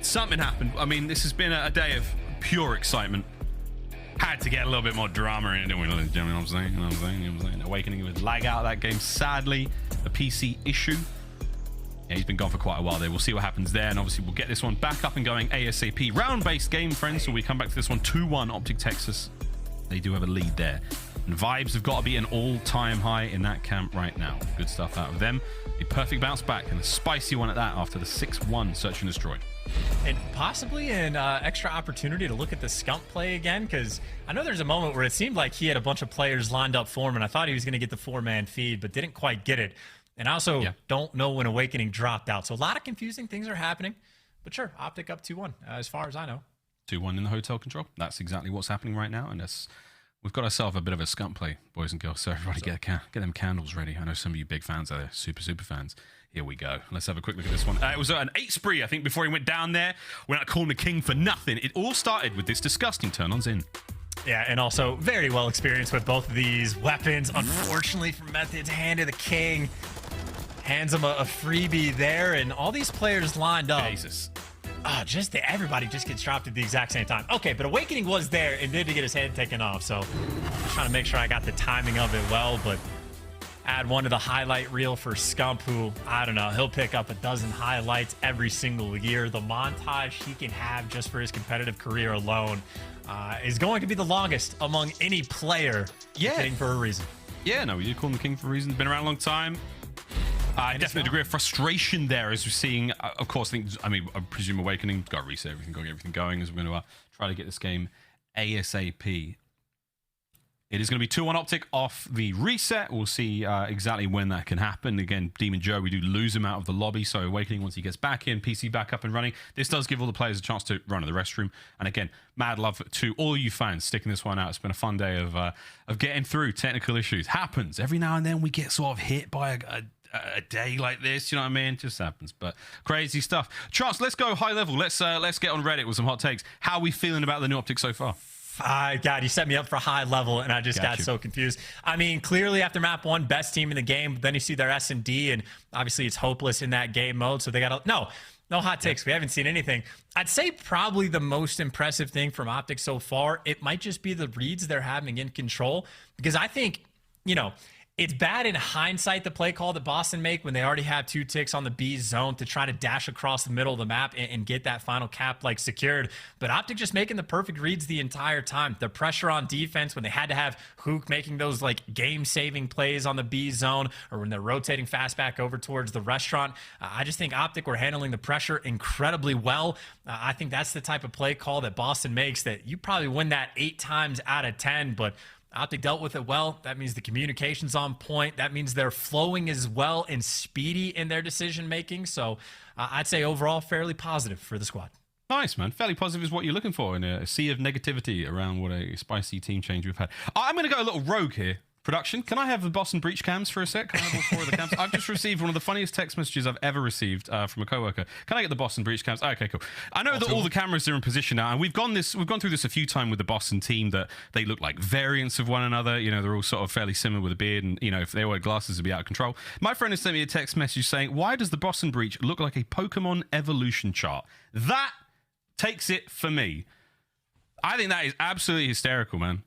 something happened. I mean, this has been a day of pure excitement. Had to get a little bit more drama in it, didn't we? You know what I'm saying? You know what I'm saying? Awakening would lag out of that game. Sadly, a PC issue. Yeah, he's been gone for quite a while there. We'll see what happens there, and obviously we'll get this one back up and going ASAP. Round-based game, friends, so we come back to this one 2-1 OpTic Texas. They do have a lead there. And vibes have got to be an all-time high in that camp right now. Good stuff out of them. A perfect bounce back, and a spicy one at that after the 6-1 Search and Destroy. And possibly an extra opportunity to look at the Scump play again, because I know there's a moment where it seemed like he had a bunch of players lined up for him, and I thought he was going to get the 4-man feed, but didn't quite get it. And I also don't know when Awakening dropped out. So a lot of confusing things are happening. But sure, OpTic up 2-1, as far as I know. 2-1 in the hotel control. That's exactly what's happening right now. And we've got ourselves a bit of a Scump play, boys and girls. So everybody get them candles ready. I know some of you big fans out there, super fans. Here we go. Let's have a quick look at this one. It was an 8 spree, I think, before he went down there. We're not calling the king for nothing. It all started with this disgusting turn-ons in. Yeah, and also very well experienced with both of these weapons. Unfortunately for Methodz, hand of the king. Hands him a freebie there, and all these players lined up. Jesus. Oh, everybody just gets dropped at the exact same time. Okay, but Awakening was there and did to get his head taken off, so I'm just trying to make sure I got the timing of it well, but add one to the highlight reel for Scump, who, I don't know, he'll pick up a dozen highlights every single year. The montage he can have just for his competitive career alone is going to be the longest among any player. Yeah. King for a reason. Yeah, no, you call him the king for a reason. Been around a long time. Definitely a degree of frustration there as we're seeing, of course, I presume Awakening got to reset everything, got to get everything going as we're going to try to get this game ASAP. It is going to be 2 on OpTic off the reset. We'll see exactly when that can happen. Again, Demon Joe, we do lose him out of the lobby, so Awakening, once he gets back in, PC back up and running, this does give all the players a chance to run to the restroom. And again, mad love to all you fans sticking this one out. It's been a fun day of getting through technical issues. Happens. Every now and then we get sort of hit by a day like this, you know what I mean? It just happens, but crazy stuff. Charles, let's go high level. Let's get on Reddit with some hot takes. How are we feeling about the new OpTic so far? God, you set me up for high level, and I just got so confused. I mean, clearly after map 1, best team in the game, but then you see their S&D, and obviously it's hopeless in that game mode, so they got no hot takes. We haven't seen anything. I'd say probably the most impressive thing from OpTic so far, it might just be the reads they're having in control, because I think, you know, it's bad in hindsight, the play call that Boston make when they already have 2 ticks on the B zone to try to dash across the middle of the map and get that final cap like secured. But OpTic just making the perfect reads the entire time. The pressure on defense when they had to have Huke making those like game-saving plays on the B zone, or when they're rotating fast back over towards the restaurant. I just think OpTic were handling the pressure incredibly well. I think that's the type of play call that Boston makes that you probably win that 8 times out of 10, but OpTic dealt with it well. That means the communication's on point. That means they're flowing as well and speedy in their decision making. So I'd say overall fairly positive for the squad. Nice, man. Fairly positive is what you're looking for in a sea of negativity around what a spicy team change we've had. I'm going to go a little rogue here. Production, can I have the Boston Breach cams for a sec? Can I have all 4 of the cams? I've just received one of the funniest text messages I've ever received from a coworker. Can I get the Boston Breach cams? Okay, cool. I know that all the cameras are in position now, and we've gone through this a few times with the Boston team, that they look like variants of one another. You know, they're all sort of fairly similar with a beard, and you know, if they wear glasses, it'd be out of control. My friend has sent me a text message saying, "Why does the Boston Breach look like a Pokemon evolution chart?" That takes it for me. I think that is absolutely hysterical, man.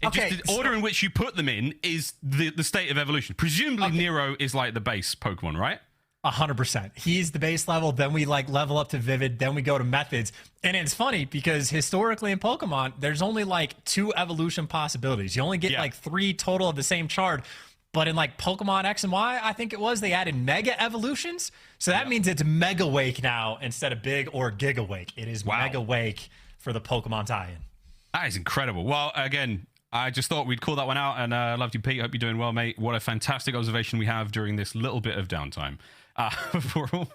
The order in which you put them in is the state of evolution. Presumably, Nero is like the base Pokemon, right? 100%. He's the base level. Then we like level up to Vivid. Then we go to Methodz. And it's funny because historically in Pokemon, there's only like 2 evolution possibilities. You only get like 3 total of the same chart. But in like Pokemon X and Y, I think it was, they added Mega Evolutions. So that means it's Mega Wake now instead of Big or Giga Wake. It is Mega Wake for the Pokemon tie-in. That is incredible. Well, again, I just thought we'd call that one out, and loved you, Pete. Hope you're doing well, mate. What a fantastic observation we have during this little bit of downtime. We're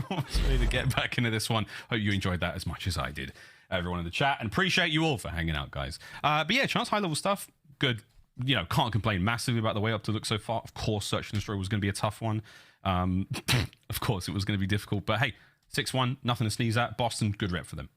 almost ready to get back into this one. Hope you enjoyed that as much as I did. Everyone in the chat, and appreciate you all for hanging out, guys. But yeah, chance high-level stuff, good. You know, can't complain massively about the way up to look so far. Of course, Search and Destroy was going to be a tough one. Of course, it was going to be difficult. But hey, 6-1, nothing to sneeze at. Boston, good rep for them.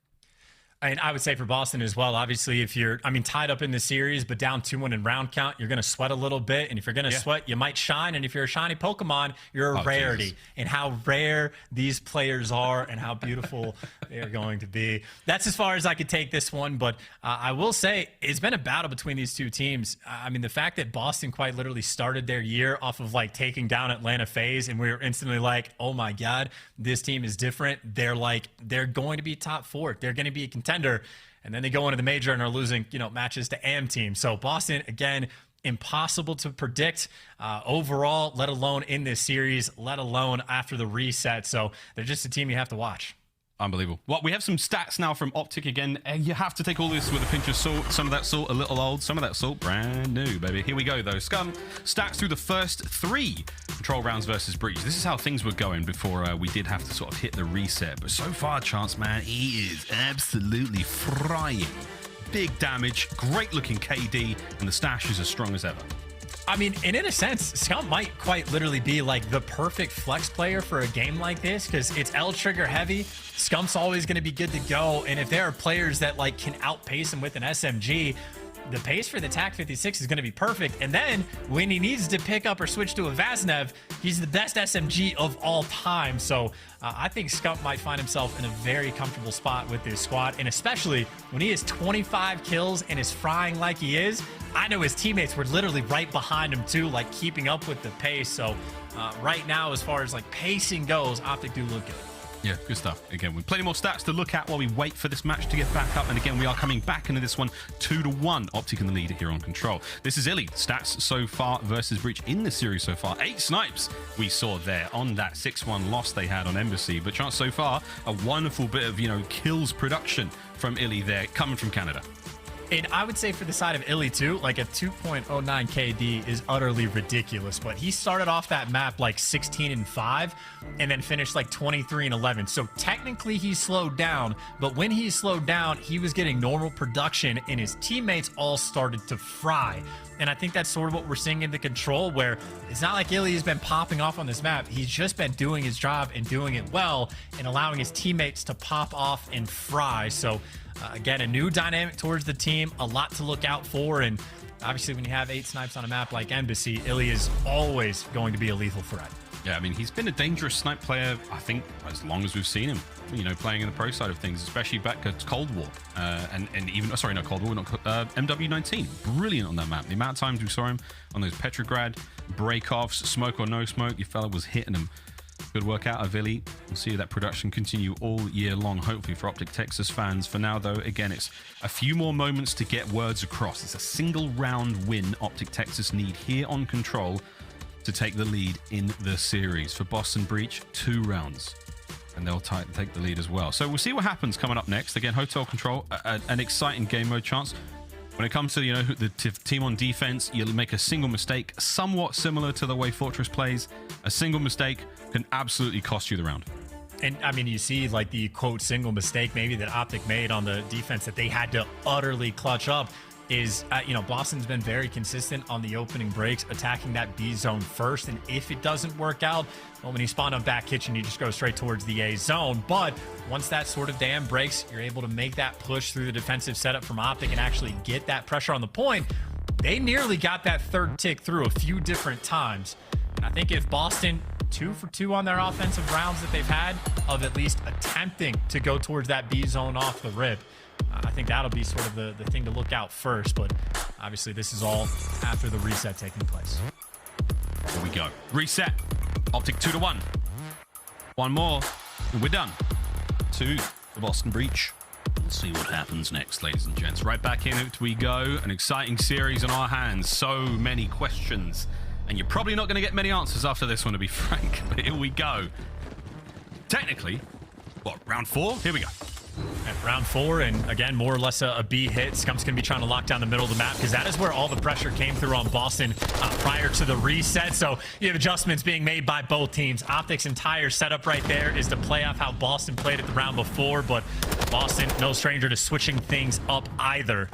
And I would say for Boston as well, obviously, if you're, tied up in the series, but down 2-1 in round count, you're going to sweat a little bit. And if you're going to sweat, you might shine. And if you're a shiny Pokemon, you're a rarity. Jesus. And how rare these players are and how beautiful they are going to be. That's as far as I could take this one. But I will say it's been a battle between these 2 teams. The fact that Boston quite literally started their year off of like taking down Atlanta FaZe, and we were instantly like, oh my God, this team is different. They're going to be top 4. They're going to be a contender. And then they go into the major and are losing, matches to AM teams. So Boston, again, impossible to predict overall, let alone in this series, let alone after the reset. So they're just a team you have to watch. Unbelievable. Well, we have some stats now from OpTic again. You have to take all this with a pinch of salt. Some of that salt a little old, some of that salt brand new, baby. Here we go, though. Scum, stats through the first 3 control rounds versus Breach. This is how things were going before we did have to sort of hit the reset. But so far, Chance, man, he is absolutely frying. Big damage, great-looking KD, and the stash is as strong as ever. And in a sense, Scump might quite literally be like the perfect flex player for a game like this because it's L trigger heavy. Scump's always going to be good to go. And if there are players that like can outpace him with an SMG, the pace for the TAC 56 is going to be perfect. And then when he needs to pick up or switch to a Vaznev, he's the best SMG of all time. So I think Scump might find himself in a very comfortable spot with this squad. And especially when he has 25 kills and is frying like he is, I know his teammates were literally right behind him too, like keeping up with the pace. So right now, as far as like pacing goes, OpTic do look good. Yeah, good stuff. Again, with plenty more stats to look at while we wait for this match to get back up. And again, we are coming back into this one 2-1. OpTic in the lead here on Control. This is iLLeY. Stats so far versus Breach in the series so far. 8 snipes we saw there on that 6-1 loss they had on aBeZy. But chance so far, a wonderful bit of, kills production from iLLeY there, coming from Canada. And I would say for the side of iLLeY too, like a 2.09 KD is utterly ridiculous. But he started off that map like 16-5 and then finished like 23-11. So technically he slowed down, but when he slowed down, he was getting normal production and his teammates all started to fry. And I think that's sort of what we're seeing in the Control, where it's not like iLLeY has been popping off on this map. He's just been doing his job and doing it well and allowing his teammates to pop off and fry. So again, a new dynamic towards the team, a lot to look out for. And obviously when you have 8 snipes on a map like aBeZy, iLLeY is always going to be a lethal threat. Yeah, I mean, he's been a dangerous snipe player, I think, as long as we've seen him, playing in the pro side of things, especially back at Cold War. And even, sorry, not Cold War, not MW19. Brilliant on that map. The amount of times we saw him on those Petrograd break-offs, smoke or no smoke, your fella was hitting him. Good work out of iLLeY. We'll see that production continue all year long, hopefully, for OpTic Texas fans. For now, though, again, it's a few more moments to get words across. It's a single round win OpTic Texas need here on Control to take the lead in the series. For Boston Breach, 2 rounds, and they'll take the lead as well. So we'll see what happens coming up next. Again, Hotel Control, an exciting game mode chance. When it comes to, the team on defense, you'll make a single mistake, somewhat similar to the way Fortress plays. A single mistake can absolutely cost you the round. And I mean, you see like the quote single mistake maybe that OpTic made on the defense that they had to utterly clutch up is, Boston's been very consistent on the opening breaks, attacking that B zone first. And if it doesn't work out, well, when you spawn on back kitchen, you just go straight towards the A zone. But once that sort of dam breaks, you're able to make that push through the defensive setup from OpTic and actually get that pressure on the point. They nearly got that third tick through a few different times. And I think if Boston 2 for 2 on their offensive rounds that they've had of at least attempting to go towards that B zone off the rip, I think that'll be sort of the thing to look out first. But obviously this is all after the reset taking place. Here we go. Reset. OpTic 2-1. One more and we're done. 2 for Boston Breach. We'll see what happens next, ladies and gents. Right back in it we go. An exciting series on our hands. So many questions. And you're probably not going to get many answers after this one, to be frank. But here we go. Technically, what, round 4? Here we go. At round 4, and again, more or less a B hit. Scump's going to be trying to lock down the middle of the map because that is where all the pressure came through on Boston prior to the reset. So you have adjustments being made by both teams. OpTic's entire setup right there is to play off how Boston played it the round before, but Boston, no stranger to switching things up either.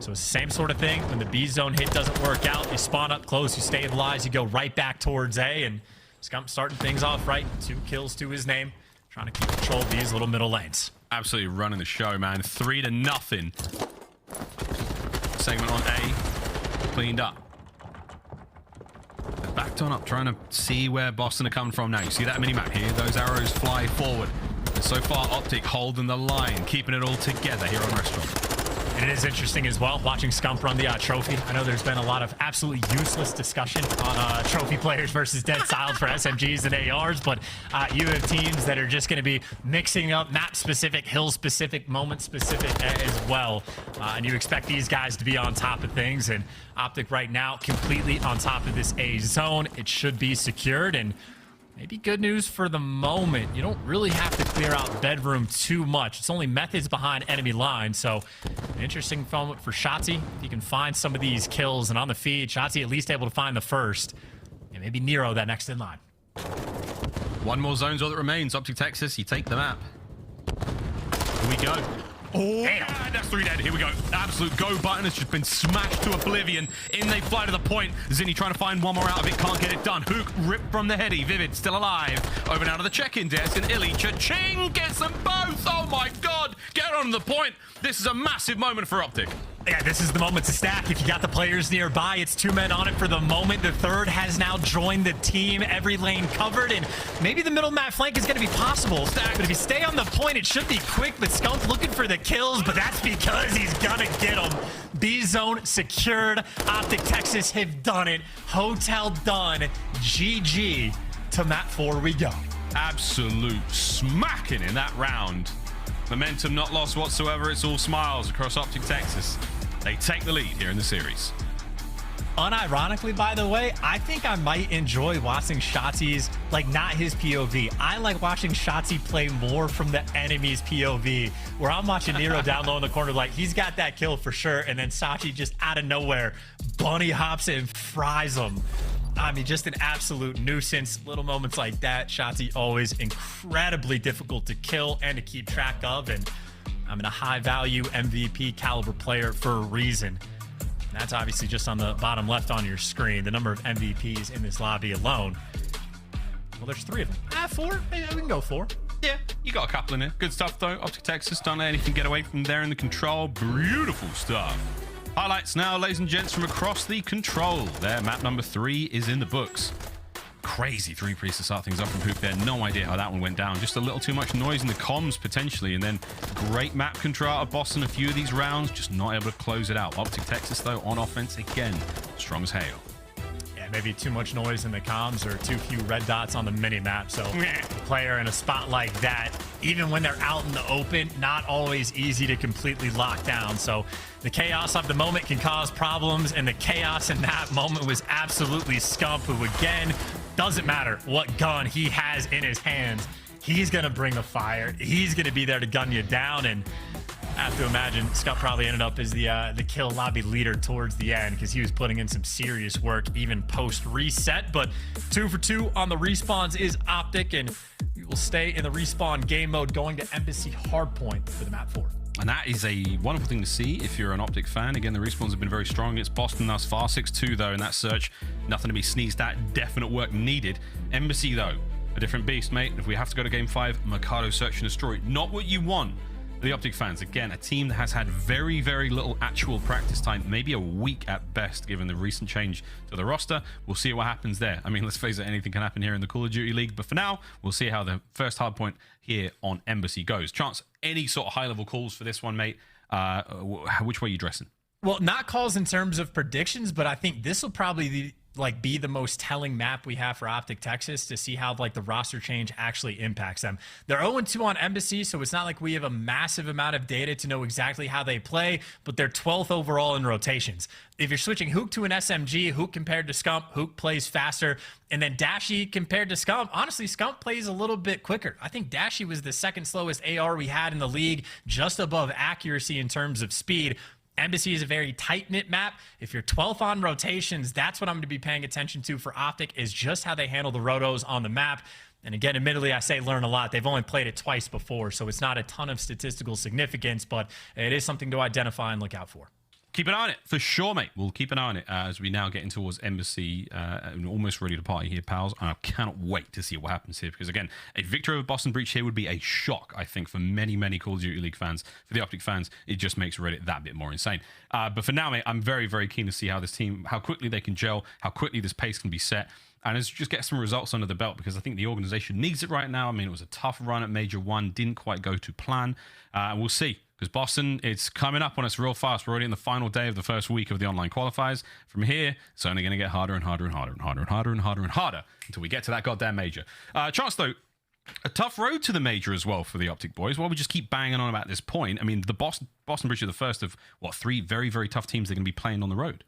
So it's the same sort of thing. When the B zone hit doesn't work out, you spawn up close, you stabilize, you go right back towards A, and Scump starting things off right. 2 kills to his name, trying to keep control of these little middle lanes. Absolutely running the show, man. 3-0. Segment on A. Cleaned up. They're backed on up, trying to see where Boston are coming from now. You see that mini-map here? Those arrows fly forward. And so far, OpTic holding the line, keeping it all together here on Restaurant. And it is interesting as well, watching Scump run the trophy. I know there's been a lot of absolutely useless discussion on trophy players versus dead silence for SMGs and ARs, but you have teams that are just going to be mixing up map-specific, hill-specific, moment-specific as well. And you expect these guys to be on top of things, and OpTic right now completely on top of this A zone. It should be secured, and maybe good news for the moment. You don't really have to clear out bedroom too much. It's only Methodz behind enemy line, so an interesting moment for Shotzzy. If you can find some of these kills, and on the feed, Shotzzy at least able to find the first, and maybe Nero that next in line. One more zone's all that remains. OpTic Texas, you take the map. Here we go. Oh, damn. That's 3 dead. Here we go. Absolute go button has just been smashed to oblivion. In they fly to the point. Zinni trying to find one more out of it. Can't get it done. Huke ripped from the heady. Vivid still alive. Over now to the check-in desk. And iLLeY, cha-ching, gets them both. Oh my God. Get on the point. This is a massive moment for OpTic. Yeah, this is the moment to stack. If you got the players nearby, it's 2 men on it for the moment. The third has now joined the team. Every lane covered, and maybe the middle map flank is going to be possible. But if you stay on the point, it should be quick. But Scump looking for the kills, but that's because he's going to get them. B zone secured. OpTic Texas have done it. Hotel done. GG. To map 4 we go. Absolute smacking in that round. Momentum not lost whatsoever. It's all smiles across OpTic Texas. They take the lead here in the series. Unironically, by the way, I think I might enjoy watching Shotzzy's, like, not his POV. I like watching Shotzzy play more from the enemy's POV, where I'm watching Nero down low in the corner, like, he's got that kill for sure, and then Shotzzy just out of nowhere bunny hops and fries him. I mean, just an absolute nuisance. Little moments like that. Shotzzy always incredibly difficult to kill and to keep track of, and I'm a high-value MVP caliber player for a reason. And that's obviously just on the bottom left on your screen, the number of MVPs in this lobby alone. Well, there's 3 of them. 4? Maybe we can go 4. Yeah, you got a couple in there. Good stuff, though. OpTic Texas, don't let anything get away from there in the control. Beautiful stuff. Highlights now, ladies and gents, from across the control. There, map number 3 is in the books. Crazy 3 Priestahh to start things off from Huke there. No idea how that one went down. Just a little too much noise in the comms, potentially. And then great map control out of Boston a few of these rounds. Just not able to close it out. OpTic Texas, though, on offense again. Strong as hail. Yeah, maybe too much noise in the comms or too few red dots on the mini-map. So a player in a spot like that, even when they're out in the open, not always easy to completely lock down. So the chaos of the moment can cause problems, and the chaos in that moment was absolutely Scump, who, again, doesn't matter what gun he has in his hands, he's going to bring the fire. He's going to be there to gun you down, and I have to imagine Scump probably ended up as the kill lobby leader towards the end, because he was putting in some serious work even post-reset. But 2 for 2 on the respawns is OpTic, and we will stay in the respawn game mode going to Embassy Hardpoint for the map 4. And that is a wonderful thing to see if you're an OpTic fan. Again, the respawns have been very strong. It's Boston thus far. 6-2, though, in that search. Nothing to be sneezed at. Definite work needed. Embassy, though, a different beast, mate. If we have to go to game 5, Mikado search and destroy. Not what you want. The OpTic fans, again, a team that has had very, very little actual practice time, maybe a week at best, given the recent change to the roster. We'll see what happens there. I mean, let's face it, anything can happen here in the Call of Duty League, but for now, we'll see how the first hard point here on Embassy goes. Chance, any sort of high-level calls for this one, mate? Which way are you dressing? Well, not calls in terms of predictions, but I think this will probably be the most telling map we have for OpTic Texas to see how the roster change actually impacts them. They're 0-2 on Embassy, so it's not like we have a massive amount of data to know exactly how they play, but they're 12th overall in rotations. If you're switching Huke to an SMG, Huke compared to Scump, Huke plays faster, and then Dashy compared to Scump. Honestly, Scump plays a little bit quicker. I think Dashy was the 2nd slowest AR we had in the league, just above accuracy in terms of speed. Embassy is a very tight-knit map. If you're 12th on rotations, that's what I'm going to be paying attention to for OpTic, is just how they handle the rotos on the map. And again, admittedly, I say learn a lot. They've only played it twice before, so it's not a ton of statistical significance, but it is something to identify and look out for. Keep an eye on it, for sure, mate. We'll keep an eye on it as we now get in towards Embassy. Almost ready to party here, pals. And I cannot wait to see what happens here, because, again, a victory over Boston Breach here would be a shock, I think, for many, many Call of Duty League fans. For the OpTic fans, it just makes Reddit that bit more insane. But for now, mate, I'm very, very keen to see how this team, how quickly they can gel, how quickly this pace can be set, and let's just get some results under the belt, because I think the organization needs it right now. I mean, it was a tough run at Major 1, didn't quite go to plan. We'll see. Because Boston, it's coming up on us real fast. We're already in the final day of the first week of the online qualifiers. From here, it's only going to get harder and harder and harder and harder and harder and harder and harder until we get to that goddamn major. Chance, though, a tough road to the major as well for the OpTic boys. While we just keep banging on about this point, I mean, the Boston Breach are the first of, 3 very, very tough teams they're going to be playing on the road.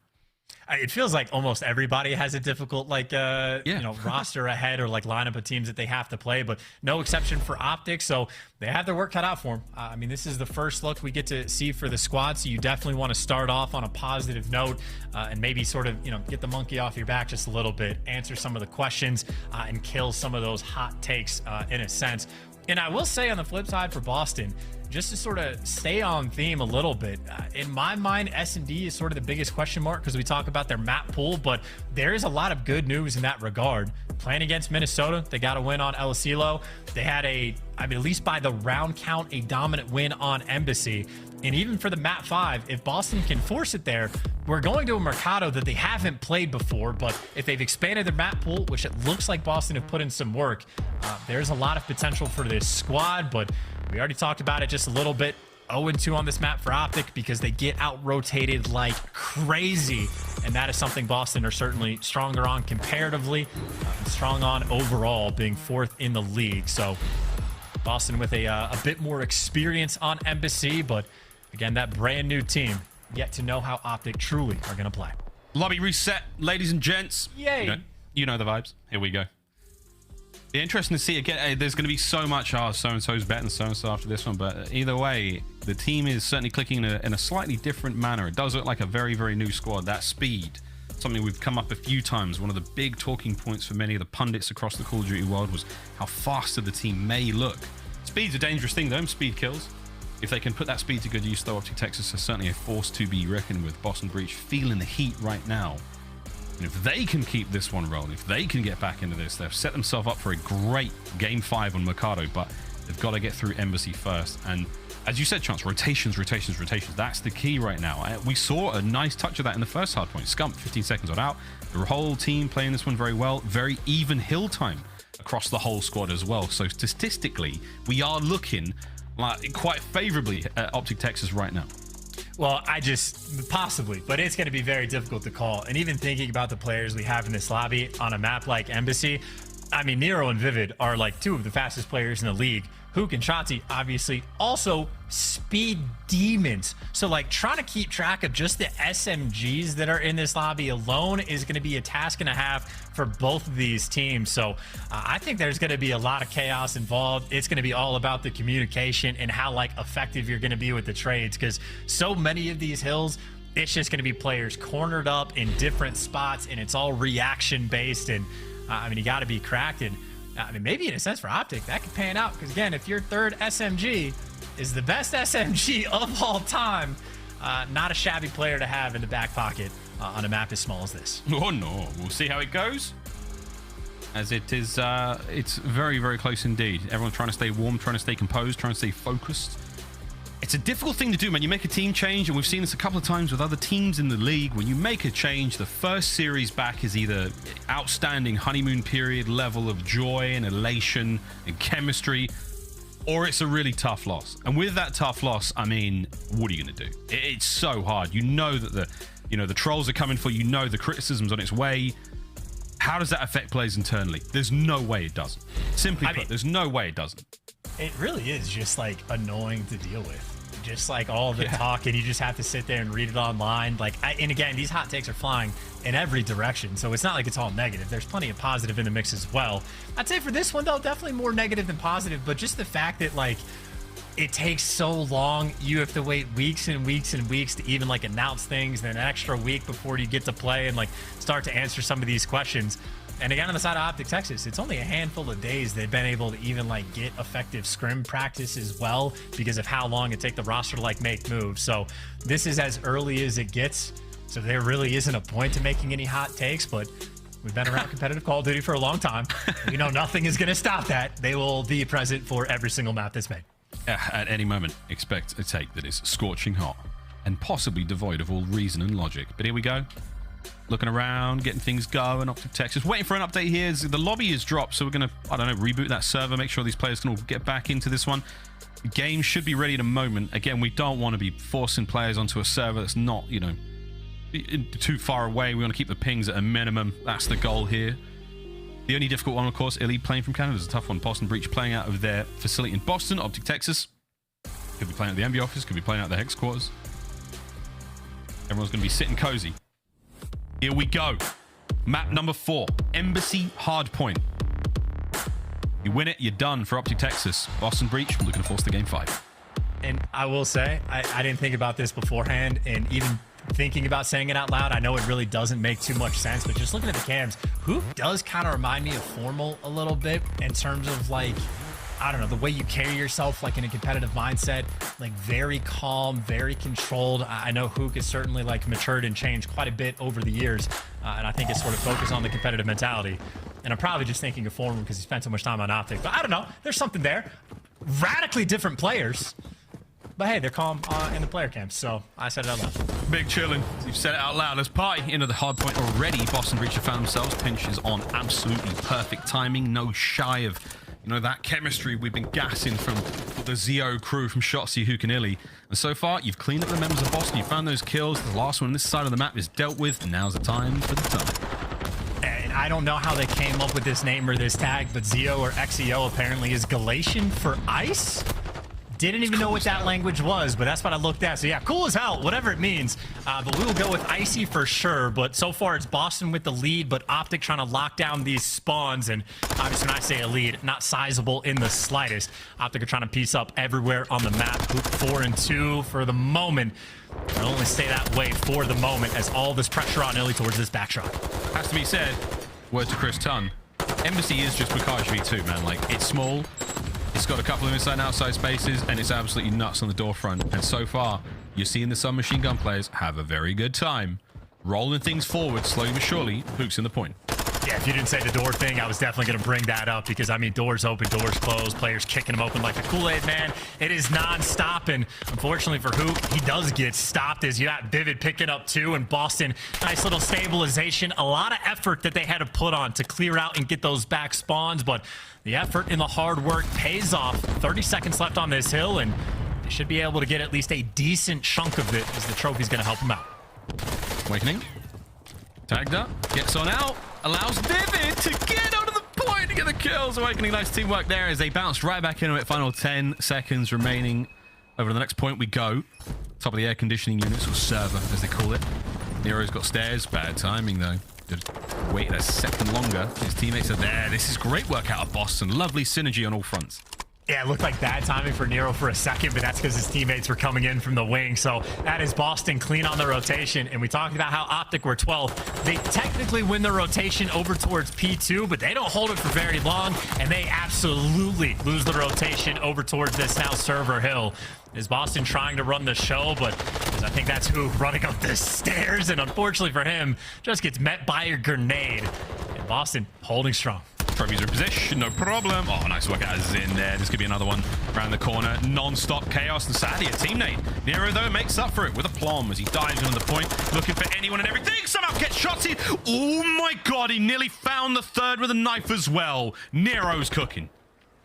It feels like almost everybody has a difficult roster ahead, or lineup of teams that they have to play, but no exception for OpTic. So they have their work cut out for them. I mean, this is the first look we get to see for the squad, so you definitely want to start off on a positive note and maybe sort of get the monkey off your back just a little bit, answer some of the questions and kill some of those hot takes in a sense. And I will say on the flip side for Boston, just to sort of stay on theme a little bit, in my mind, S&D is sort of the biggest question mark, because we talk about their map pool, but there is a lot of good news in that regard. playing against Minnesota, they got a win on aBeZy. They had at least by the round count, a dominant win on aBeZy. And even for the map 5, if Boston can force it there, we're going to a Mercado that they haven't played before. But if they've expanded their map pool, which it looks like Boston have put in some work, there's a lot of potential for this squad. But we already talked about it just a little bit. 0-2 on this map for OpTic because they get out-rotated like crazy. And that is something Boston are certainly stronger on comparatively, and strong on overall, being 4th in the league. So Boston with a bit more experience on aBeZy, but again, that brand new team yet to know how OpTic truly are going to play. Lobby reset, ladies and gents. Yay. You know the vibes. Here we go. Be interesting to see again. There's going to be so much, so-and-so's better than so-and-so after this one, but either way, the team is certainly clicking in a slightly different manner. It does look like a very, very new squad. That speed, something we've come up a few times. One of the big talking points for many of the pundits across the Call of Duty world was how faster the team may look. Speed's a dangerous thing, though. Speed kills. If they can put that speed to good use, though, OpTic Texas is certainly a force to be reckoned with. Boston Breach feeling the heat right now. And if they can keep this one rolling, if they can get back into this, they've set themselves up for a great Game 5 on Mercado, but they've got to get through aBeZy first. And as you said, Chance, rotations. That's the key right now. We saw a nice touch of that in the first hardpoint. Scump, 15 seconds on out. The whole team playing this one very well. Very even hill time across the whole squad as well. So statistically, we are looking like quite favorably at OpTic Texas right now. Well, possibly, but it's going to be very difficult to call. And even thinking about the players we have in this lobby on a map like aBeZy, I mean, Nero and Vivid are like 2 of the fastest players in the league. Huke and Shotzzy, obviously, also speed demons. So, like, trying to keep track of just the SMGs that are in this lobby alone is going to be a task and a half for both of these teams. So, I think there's going to be a lot of chaos involved. It's going to be all about the communication and how, like, effective you're going to be with the trades, because so many of these hills, it's just going to be players cornered up in different spots, and it's all reaction-based. And, I mean, you got to be cracked. And I mean, maybe in a sense for OpTic, that could pan out. Because, again, if your 3rd SMG is the best SMG of all time, not a shabby player to have in the back pocket on a map as small as this. Oh, no. We'll see how it goes. As it is, it's very, very close indeed. Everyone's trying to stay warm, trying to stay composed, trying to stay focused. It's a difficult thing to do, man. You make a team change, and we've seen this a couple of times with other teams in the league. When you make a change, the first series back is either outstanding honeymoon period level of joy and elation and chemistry, or it's a really tough loss. And with that tough loss, I mean, what are you going to do? It's so hard. You know that the trolls are coming for you. You know the criticism's on its way. How does that affect players internally? There's no way it doesn't. Simply put, there's no way it doesn't. It really is just like annoying to deal with. Just like all the talk, and you just have to sit there and read it online. Like, and again, these hot takes are flying in every direction, so it's not like it's all negative. There's plenty of positive in the mix as well. I'd say for this one, though, definitely more negative than positive, but just the fact that, like, it takes so long. You have to wait weeks and weeks and weeks to even, like, announce things, then an extra week before you get to play and, like, start to answer some of these questions. And again, on the side of OpTic Texas, it's only a handful of days they've been able to even, like, get effective scrim practice as well because of how long it takes the roster to, like, make moves. So this is as early as it gets. So there really isn't a point to making any hot takes, but we've been around competitive Call of Duty for a long time. We know nothing is going to stop that. They will be present for every single map that's made. At any moment, expect a take that is scorching hot and possibly devoid of all reason and logic. But here we go. Looking around, getting things going. OpTic Texas waiting for an update here. The lobby is dropped, so we're going to, I don't know, reboot that server, make sure these players can all get back into this one. The game should be ready in a moment. Again, we don't want to be forcing players onto a server that's not, you know, too far away. We want to keep the pings at a minimum. That's the goal here. The only difficult one, of course, iLLeY playing from Canada is a tough one. Boston Breach playing out of their facility in Boston. OpTic Texas could be playing at the Envoy office, could be playing out the Hex quarters. Everyone's going to be sitting cozy. Here we go. Map number 4, aBeZy Hardpoint. You win it, you're done for OpTic Texas. Boston Breach looking to force the Game 5. And I will say, I didn't think about this beforehand, and even thinking about saying it out loud, I know it really doesn't make too much sense, but just looking at the cams, Huke does kind of remind me of Formal a little bit in terms of, like, I don't know, the way you carry yourself, like, in a competitive mindset, like, very calm, very controlled. I know Huke has certainly, like, matured and changed quite a bit over the years, and I think it's sort of focused on the competitive mentality. And I'm probably just thinking of Form because he spent so much time on OpTic. But I don't know. There's something there. Radically different players. But hey, they're calm in the player camps, so I said it out loud. Big chillin'. You've said it out loud. Let's party into the hard point already. Boston Breach have found themselves. Pinch is on absolutely perfect timing. No shy of, you know, that chemistry we've been gassing from the Zio crew, from Shotzzy, Huke, and iLLeY. And so far, you've cleaned up the members of Boston. You found those kills. The last one on this side of the map is dealt with. And now's the time for the time. And I don't know how they came up with this name or this tag, but Zio or XEO apparently is Galatian for ice. Didn't even know what that language was, but that's what I looked at. So yeah, cool as hell, whatever it means. But we will go with icy for sure. But so far it's Boston with the lead, but OpTic trying to lock down these spawns. And obviously when I say a lead, not sizable in the slightest. OpTic are trying to piece up everywhere on the map. Hoop 4 and 2 for the moment. It'll only stay that way for the moment as all this pressure on iLLeY towards this backshot. Has to be said, word to Chris Tunn, aBeZy is just Boccage V2, man. Like, it's small. It's got a couple of inside and outside spaces, and it's absolutely nuts on the door front. And so far, you're seeing the submachine gun players have a very good time rolling things forward slowly but surely. Huke's in the point. Yeah, if you didn't say the door thing, I was definitely going to bring that up because, I mean, doors open, doors closed, players kicking them open like a Kool-Aid man. It is non-stop, and unfortunately for Huke, he does get stopped as you got Vivid picking up 2, and Boston, nice little stabilization. A lot of effort that they had to put on to clear out and get those back spawns, but the effort and the hard work pays off. 30 seconds left on this hill, and they should be able to get at least a decent chunk of it as the trophy's going to help them out. Awakening. Tagged up. Gets on out. Allows Vivid to get onto the point to get the kills. Awakening, nice teamwork there as they bounced right back into it. Final 10 seconds remaining. Over to the next point we go. Top of the air conditioning units, or server as they call it. Nero's got stairs. Bad timing though. Just waited a second longer. His teammates are there. This is great work out of Boston. Lovely synergy on all fronts. Yeah, it looked like bad timing for Nero for a second, but that's because his teammates were coming in from the wing. So that is Boston clean on the rotation. And we talked about how OpTic were 12th. They technically win the rotation over towards P2, but they don't hold it for very long. And they absolutely lose the rotation over towards this now server hill. Is Boston trying to run the show, but I think that's Huke running up the stairs. And unfortunately for him, just gets met by a grenade. And Boston holding strong. Trophies are in position, no problem. Oh, nice work out of Zin there. This could be another one around the corner. Non-stop chaos and sadly a teammate. Nero, though, makes up for it with aplomb as he dives into the point, looking for anyone and everything. Somehow gets Shotzzy. Oh, my God. He nearly found the third with a knife as well. Nero's cooking.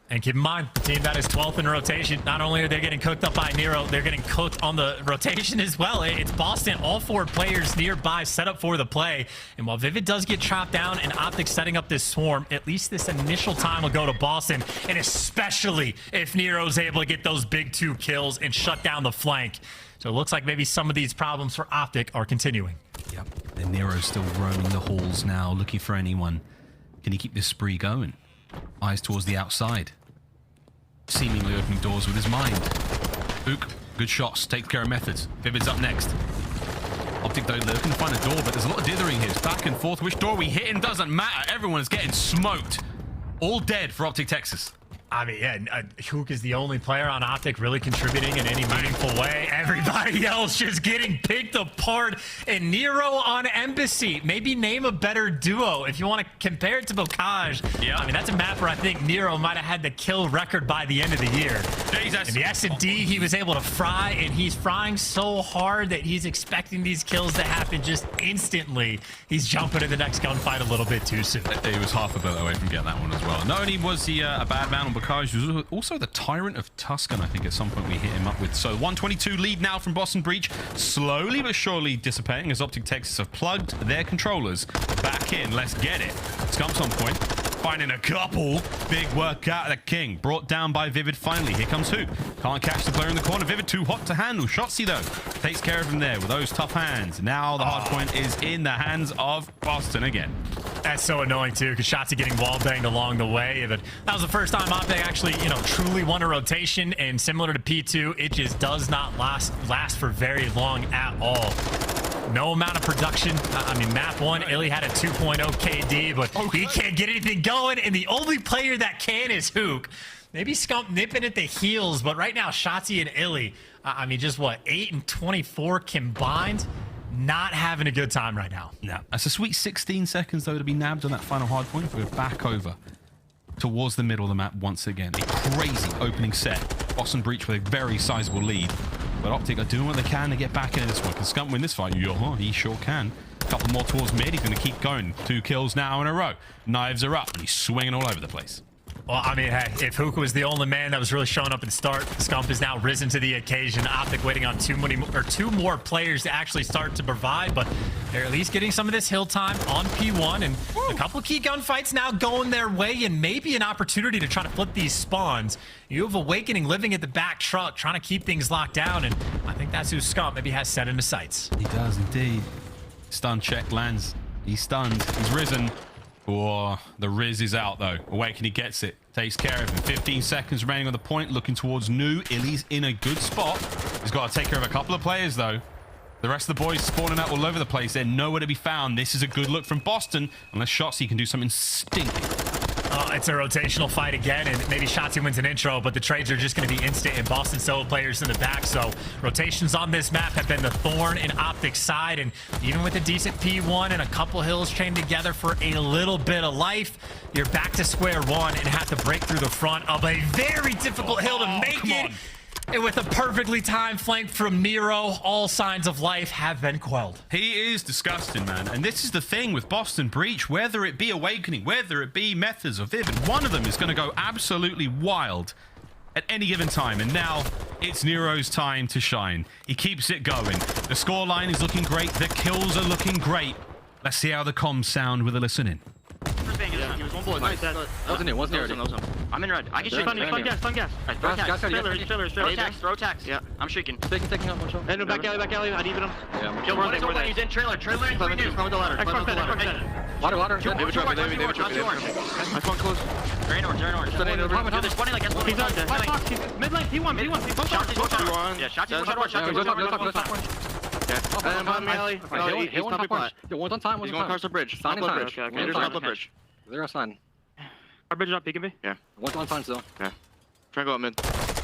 And keep in mind, the team that is 12th in rotation, not only are they getting cooked up by Nero, they're getting cooked on the rotation as well. It's Boston, all 4 players nearby set up for the play. And while Vivid does get chopped down and OpTic setting up this swarm, at least this initial time will go to Boston. And especially if Nero's able to get those big 2 kills and shut down the flank. So it looks like maybe some of these problems for OpTic are continuing. Yep, and Nero's still roaming the halls now, looking for anyone. Can he keep this spree going? Eyes towards the outside. Seemingly opening doors with his mind. Huke, good shots, takes care of Methodz. Vivid's up next. OpTic, though, looking to find a door, but there's a lot of dithering here. It's back and forth. Which door we hit in doesn't matter. Everyone is getting smoked. All dead for OpTic Texas. I mean, yeah, Huke is the only player on OpTic really contributing in any meaningful way. Everybody else just getting picked apart. And Nero on aBeZy. Maybe name a better duo if you want to compare it to Boccage. Yeah. I mean, that's a map where I think Nero might have had the kill record by the end of the year. Jesus. In the S&D, he was able to fry, and he's frying so hard that he's expecting these kills to happen just instantly. He's jumping to the next gunfight a little bit too soon. He was half a bullet away from getting that one as well. Not only was he a bad man on Boccage, he was also the Tyrant of Tuscan, I think at some point we hit him up with. So 122 lead now from Boston Breach, slowly but surely dissipating as OpTic Texas have plugged their controllers back in. Let's get it. Scump's on point, finding a couple. Big work out of the King, brought down by Vivid finally. Here comes Huke. Can't catch the player in the corner. Vivid too hot to handle. Shotzzy, though, takes care of him there with those tough hands. Now the hard point is in the hands of Boston again. That's so annoying too, because Shotzzy getting wall banged along the way. But that was the first time OpTic actually, truly won a rotation. And similar to P2, it just does not last for very long at all. No amount of production. I mean, map 1, iLLeY had a 2.0 KD, but he can't get anything going. And the only player that can is Huke. Maybe Scump nipping at the heels, but right now, Shotzzy and iLLeY, I mean, just what, 8 and 24 combined? not having a good time right now. No, that's a sweet 16 seconds, though, to be nabbed on that final hard point. We're back over towards the middle of the map once again. A crazy opening set. Boston Breach with a very sizable lead. But OpTic are doing what they can to get back into this one. Can Scump win this fight? Yeah, he sure can. A couple more towards mid. He's going to keep going. 2 kills now in a row. Knives are up, and he's swinging all over the place. Well, I mean, hey, if Huke was the only man that was really showing up at the start, Scump has now risen to the occasion. OpTic waiting on 2 more players to actually start to provide, but they're at least getting some of this hill time on P1, and a couple key gunfights now going their way, and maybe an opportunity to try to flip these spawns. You have Owakening living at the back truck, trying to keep things locked down, and I think that's who Scump maybe has set into sights. He does indeed. Stun check lands. He's stunned. He's risen. Oh, the Riz is out, though. Awakening gets it. Takes care of him. 15 seconds remaining on the point. Looking towards New. iLLeY's in a good spot. He's got to take care of a couple of players, though. The rest of the boys spawning out all over the place. They're nowhere to be found. This is a good look from Boston. Unless Shotzzy can do something stinking. It's a rotational fight again, and maybe Shotzzy wins an intro, but the trades are just going to be instant, and Boston solo players in the back. So rotations on this map have been the thorn in OpTic's side, and even with a decent P1 and a couple hills chained together for a little bit of life, you're back to square one and have to break through the front of a very difficult hill to make it. And with a perfectly timed flank from Nero, all signs of life have been quelled. He is disgusting, man. And this is the thing with Boston Breach. Whether it be Awakening, whether it be Methodz or Vivid, one of them is going to go absolutely wild at any given time. And now it's Nero's time to shine. He keeps it going. The scoreline is looking great. The kills are looking great. Let's see how the comms sound with a listen in. He was one bullet. Nice. Wasn't it? Wasn't it? I'm in red. I can shoot. Stun gas. Throw tax. Yeah, I'm shaking. Taking up one shot. And back alley. I need him. Yeah. Kill one. He's in trailer. Trailer in 3 new. Water. I spawned close. Very orange. Dude, they're spawning like S1. He's on mid lane. P1. Yeah, Shotzzy. Yeah. Behind me, alley. He's top bridge. One's on time. He's going across the bridge. Top bridge. There's top bridge. They're sign. Our bridge is not peeking me. Yeah. One's on time still. Yeah. Try to go up mid.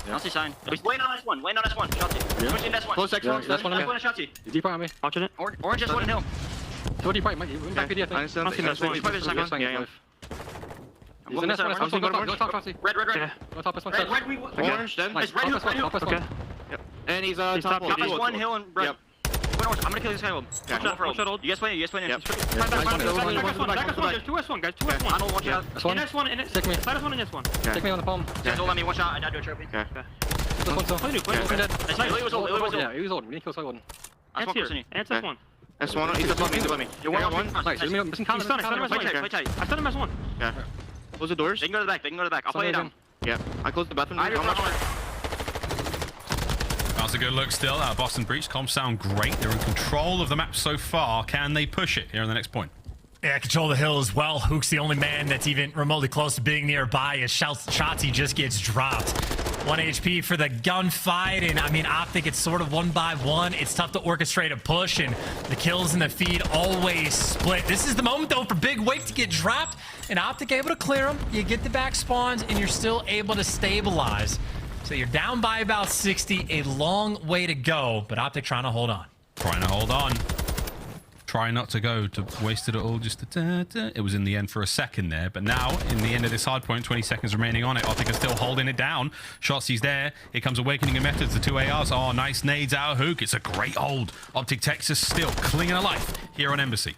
I'll see sign. He's laying on S1. Shotzzy. Switching S1. Close X1. That's one. Shotzzy. He's deep on me. Watching it. Orange S1 in hill. So deep right. Back PD, I think. I'll see that one. He's probably the second one. Yeah. He's in this one. Go top, Shotzzy. Red. Yeah. Go top, S1. Red. Orange, then. It's red hill. Okay. Yep. And he's top S1 hill and red. Yep. I'm gonna kill this guy. You guys play. There's 2 S1, guys. 2 S1. I don't watch out. In S1, in it. Take me. Side S1 in S1. Take me on the palm. Just hold on me. One shot. I do a trophy. This one still. iLLeY was old. Yeah, he was old. We need to kill side one. I Ants focus here. on you. Ants S1. S1. He's above me. You're one. Nice. Missing counter. Play tight. I stunned him S1. Yeah. Close the doors. They can go to the back. I'll play it down. Yeah. I closed the bathroom. That's a good look still. Boston Breach comms sound great. They're in control of the map so far. Can they push it here on the next point? Yeah, control the hill as well. Huke's the only man that's even remotely close to being nearby as Shotzzy just gets dropped. 1 HP for the gunfight, and I mean, OpTic, it's sort of 1 by 1. It's tough to orchestrate a push, and the kills and the feed always split. This is the moment, though, for Big Wake to get dropped, and OpTic able to clear them. You get the back spawns, and you're still able to stabilize. So you're down by about 60, a long way to go, but OpTic trying to hold on. Try not to go to wasted it all just it was in the end for a second there, but now in the end of this hard point, 20 seconds remaining on it. OpTic are still holding it down. Shotzzy's there. Here comes Awakening and Methodz, the 2 ARs. Oh, nice nades out of Huke. It's a great hold. OpTic Texas still clinging alive here on Embassy.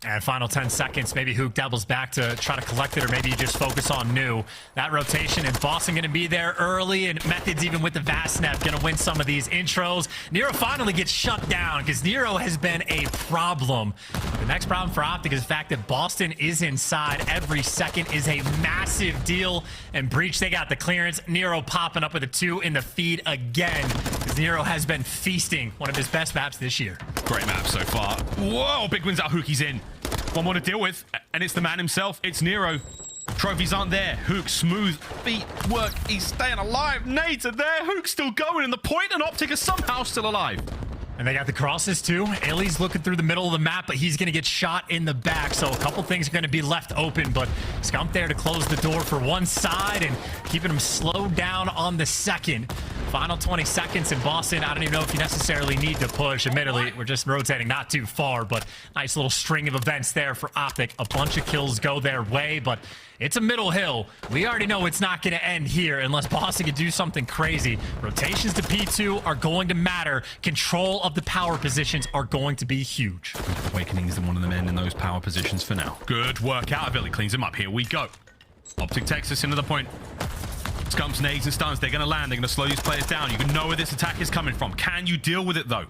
And final 10 seconds, maybe Huke doubles back to try to collect it, or maybe you just focus on New. That rotation, and Boston going to be there early, and Methodz, even with the vast snap, going to win some of these intros. Nero finally gets shut down, because Nero has been a problem. The next problem for OpTic is the fact that Boston is inside. Every second is a massive deal, and Breach, they got the clearance. Nero popping up with a 2 in the feed again, because Nero has been feasting one of his best maps this year. Great map so far. Whoa, big wins out. Huke, he's in. One more to deal with, and it's the man himself. It's Nero. Trophies aren't there. Huke, smooth feet work. He's staying alive. Nades are there. Huke's still going, and the point, and OpTic is somehow still alive. And they got the crosses too. iLLeY's looking through the middle of the map, but he's going to get shot in the back. So a couple things are going to be left open, but Scump there to close the door for one side and keeping him slowed down on the second. Final 20 seconds in Boston. I don't even know if you necessarily need to push. Admittedly, we're just rotating not too far, but nice little string of events there for OpTic. A bunch of kills go their way, but it's a middle hill. We already know it's not going to end here unless Boston can do something crazy. Rotations to P2 are going to matter. Control of the power positions are going to be huge. Owakening isn't one of the men in those power positions for now. Good work out of it. Cleans him up. Here we go. OpTic Texas into the point. Scump's nades and stuns. They're going to land. They're going to slow these players down. You can know where this attack is coming from. Can you deal with it, though?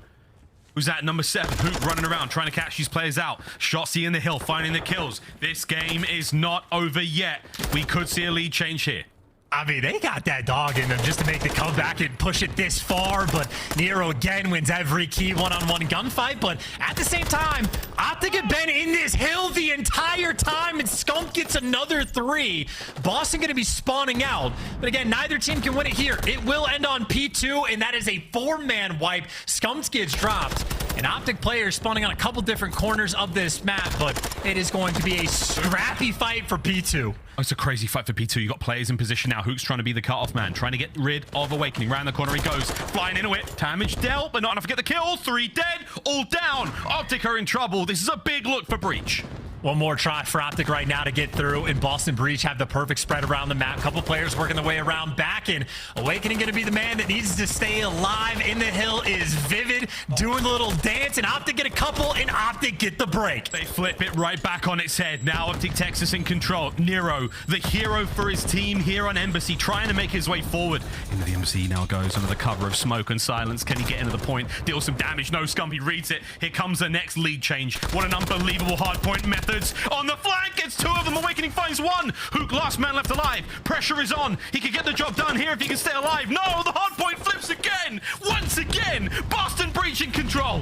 Who's that? Number 7. Huke running around, trying to catch these players out. Shotzzy in the hill, finding the kills. This game is not over yet. We could see a lead change here. I mean, they got that dog in them just to make the comeback and push it this far, but Nero again wins every key one-on-one gunfight, but at the same time, OpTic have been in this hill the entire time, and Scump gets another 3. Boston going to be spawning out, but again, neither team can win it here. It will end on P2, and that is a 4-man wipe. Scump gets dropped, and OpTic players spawning on a couple different corners of this map, but it is going to be a scrappy fight for P2. Oh, it's a crazy fight for P2. You got players in position now. Huke's trying to be the cut-off man, trying to get rid of Owakening. Round the corner he goes, flying into it. Damage dealt, but not enough to get the kill. 3 dead, all down. OpTic are in trouble. This is a big look for Breach. One more try for OpTic right now to get through, and Boston Breach have the perfect spread around the map. Couple players working their way around back, and Owakening going to be the man that needs to stay alive. In the hill is Vivid, doing the little dance, and OpTic get a couple, and OpTic get the break. They flip it right back on its head. Now OpTic Texas in control. Nero, the hero for his team here on aBeZy, trying to make his way forward. Into the embassy now goes under the cover of smoke and silence. Can he get into the point? Deal some damage. No, Scump, he reads it. Here comes the next lead change. What an unbelievable hard point. Methodz on the flank. It's 2 of them. Owakening finds 1. Huke, last man left alive. Pressure is on. He can get the job done here if he can stay alive. No, the hard point flips again. Once again, Boston Breach in control.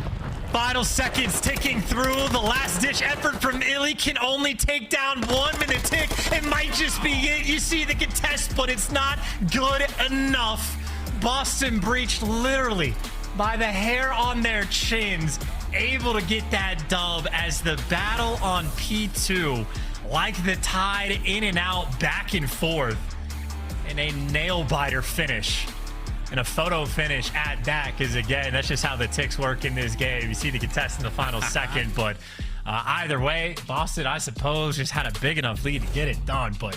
Final seconds ticking through. The last-ditch effort from iLLeY can only take down 1 minute tick. It might just be it. You see the contest, but it's not good enough. Boston Breach literally by the hair on their chins, able to get that dub as the battle on P2, like the tide in and out, back and forth, in a nail-biter finish. And a photo finish at that, because again, that's just how the ticks work in this game. You see the contest in the final second, but either way, Boston, I suppose, just had a big enough lead to get it done, but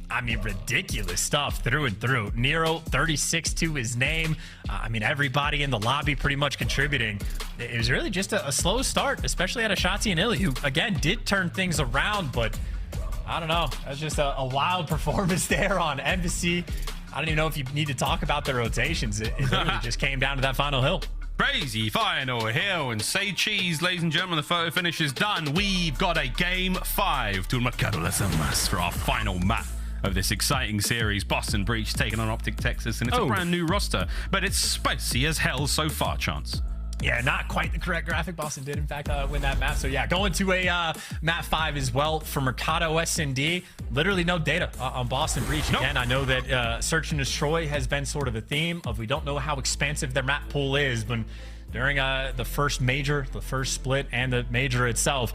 I mean, ridiculous stuff through and through. Nero, 36 to his name. I mean, everybody in the lobby pretty much contributing. It was really just a slow start, especially out of Shotzzy and iLLeY, who, again, did turn things around, but I don't know. That's just a wild performance there on aBeZy. I don't even know if you need to talk about the rotations. It literally just came down to that final hill. Crazy final hill, and say cheese, ladies and gentlemen. The photo finish is done. We've got a game 5 to Methodz for our final map of this exciting series. Boston Breach taking on OpTic Texas, and it's a brand new roster, but it's spicy as hell so far, Chance. Yeah, not quite the correct graphic. Boston did, in fact, win that map. So, yeah, going to a map 5 as well for Mercado S&D. Literally no data on Boston Breach. Nope. Again, I know that Search and Destroy has been sort of a theme of we don't know how expansive their map pool is, but during the first major, the first split, and the major itself,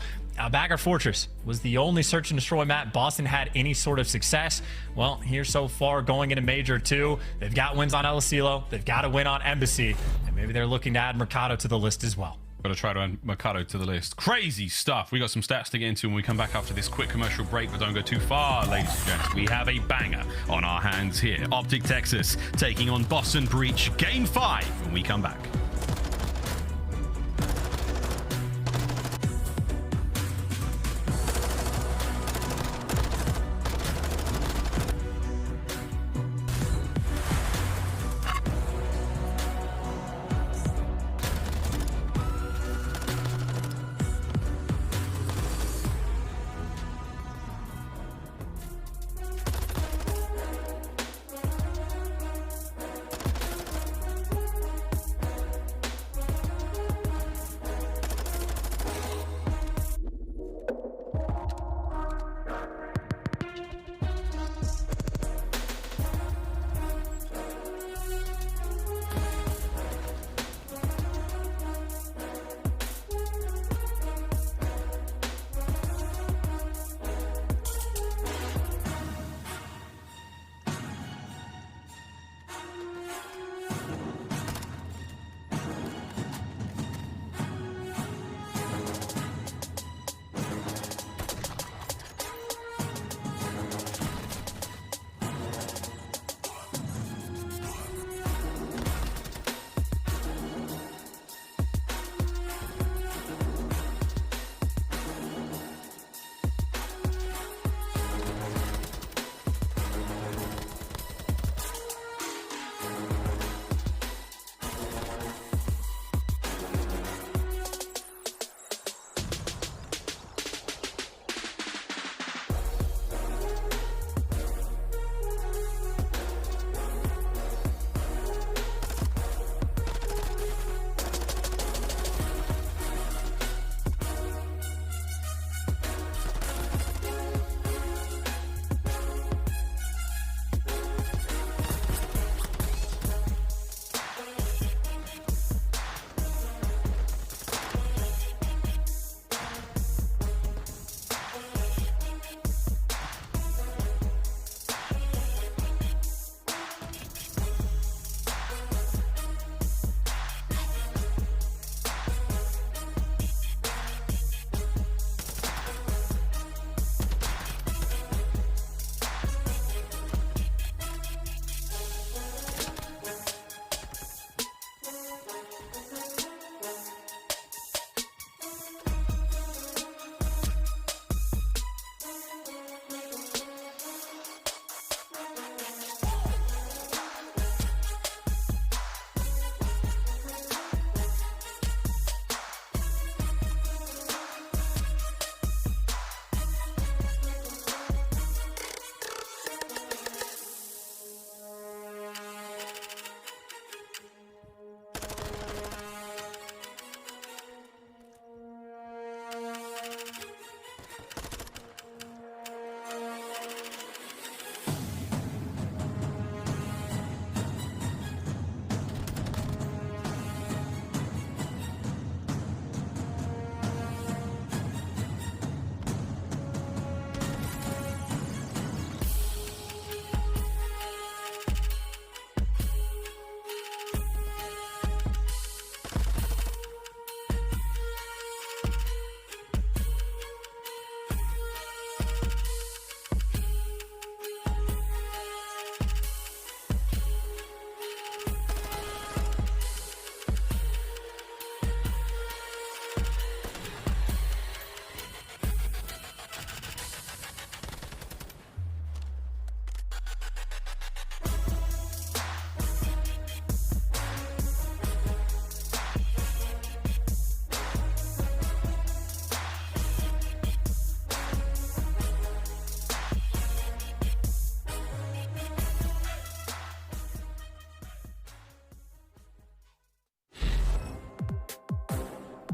Bagger Fortress was the only Search and Destroy map Boston had any sort of success. Well, here so far, going into Major 2, they've got wins on El Cielo, they've got a win on aBeZy, and maybe they're looking to add Mercado to the list as well. Got to try to add Mercado to the list. Crazy stuff. We got some stats to get into when we come back after this quick commercial break, but don't go too far, ladies and gents. We have a banger on our hands here. OpTic Texas taking on Boston Breach, game 5 when we come back.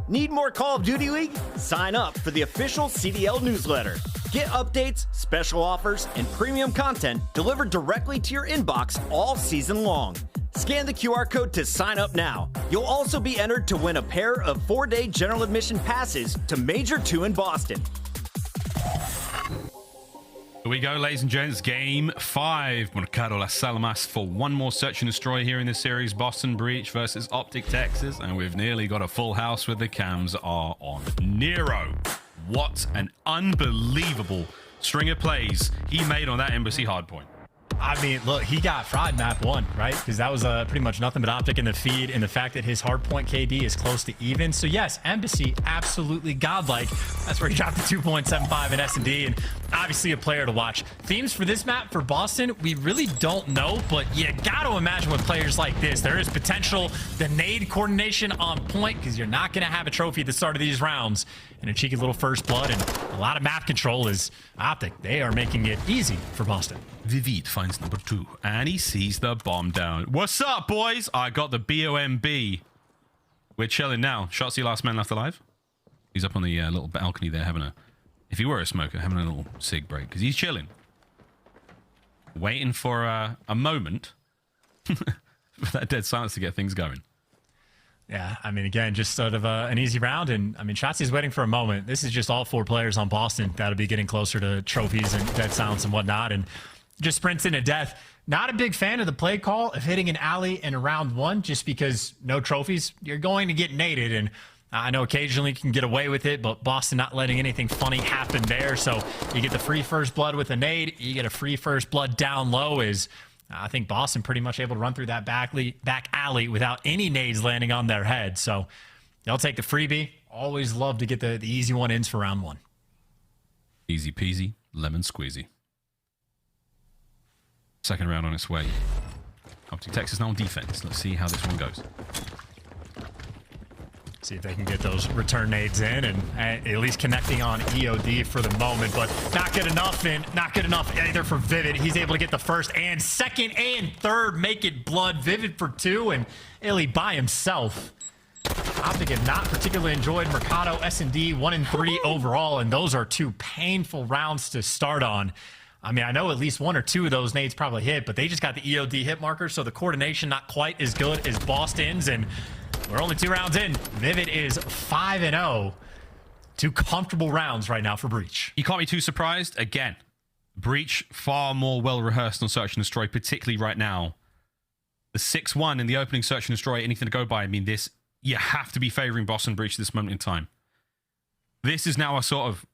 Need more Call of Duty League? Sign up for the official CDL newsletter. Get updates, special offers, and premium content delivered directly to your inbox all season long. Scan the QR code to sign up now. You'll also be entered to win a pair of 4-day general admission passes to Major II in Boston. Here we go, ladies and gents. Game 5. Mercado Las Almas for one more search and destroy here in this series. Boston Breach versus OpTic Texas. And we've nearly got a full house with the cams are on Nero. What an unbelievable string of plays he made on that embassy hardpoint. I mean, look, he got fried map 1, right? Because that was pretty much nothing but OpTic in the feed, and the fact that his hardpoint KD is close to even. So yes, embassy, absolutely godlike. That's where he dropped the 2.75 in S&D, and obviously a player to watch. Themes for this map for Boston, we really don't know, but you got to imagine with players like this, there is potential. The nade coordination on point, because you're not going to have a trophy at the start of these rounds, and a cheeky little first blood, and a lot of map control is OpTic. They are making it easy for Boston. Vivid finds number 2, and he sees the bomb down. What's up, boys? I got the BOMB. We're chilling now. Shotzzy, last man left alive. He's up on the little balcony there having a, if he were a smoker, having a little cig break, because he's chilling. Waiting for a moment for that dead silence to get things going. Yeah, I mean, again, just sort of an easy round. And I mean, Shotzzy's waiting for a moment. This is just all 4 players on Boston that'll be getting closer to trophies and dead silence and whatnot. And just sprints into death. Not a big fan of the play call of hitting an alley in round 1 just because no trophies. You're going to get naded. And I know occasionally you can get away with it, but Boston not letting anything funny happen there. So you get the free first blood with a nade. You get a free first blood down low. Is I think Boston pretty much able to run through that back alley without any nades landing on their head. So they'll take the freebie. Always love to get the easy one ins for round 1. Easy peasy, lemon squeezy. Second round on its way. OpTic Texas now on defense. Let's see how this one goes. See if they can get those return nades in and at least connecting on EOD for the moment, but not good enough, and not good enough either for Vivid. He's able to get the first and second and third, make it blood. Vivid for 2, and iLLeY by himself. OpTic have not particularly enjoyed Mercado S&D 1 and 3 overall, and those are 2 painful rounds to start on. I mean, I know at least 1 or 2 of those nades probably hit, but they just got the EOD hit marker, so the coordination not quite as good as Boston's, and we're only 2 rounds in. Vivid is 5-0. 2 comfortable rounds right now for Breach. You can't be too surprised. Again, Breach far more well-rehearsed on Search and Destroy, particularly right now. The 6-1 in the opening Search and Destroy, anything to go by. I mean, this, you have to be favoring Boston Breach at this moment in time. This is now a sort of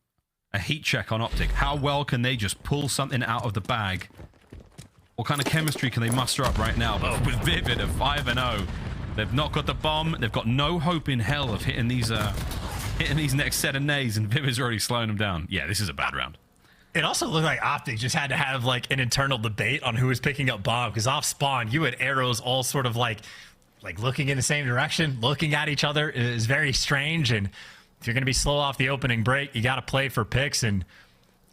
a heat check on OpTic. How well can they just pull something out of the bag? What kind of chemistry can they muster up right now? But with Vivid at 5-0, they've not got the bomb. They've got no hope in hell of hitting these next set of nades, and Vivid's already slowing them down. Yeah, this is a bad round. It also looked like OpTic just had to have like an internal debate on who was picking up bomb, because off spawn you had arrows all sort of like looking in the same direction, looking at each other. It is very strange, and if you're going to be slow off the opening break, you got to play for picks, and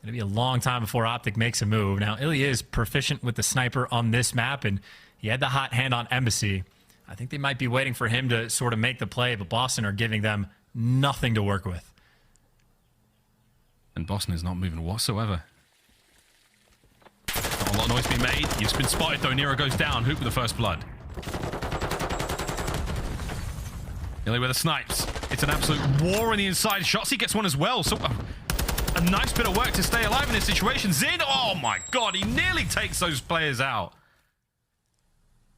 it'll be a long time before OpTic makes a move. Now, iLLeY is proficient with the sniper on this map, and he had the hot hand on Embassy. I think they might be waiting for him to sort of make the play, but Boston are giving them nothing to work with. And Boston is not moving whatsoever. Not a lot of noise being made. You've been spotted, though. Nero goes down. Huke with the first blood. iLLeY with the snipes. It's an absolute war on the inside. Shotzzy gets one as well. So a nice bit of work to stay alive in this situation. Zin, oh my god, he nearly takes those players out.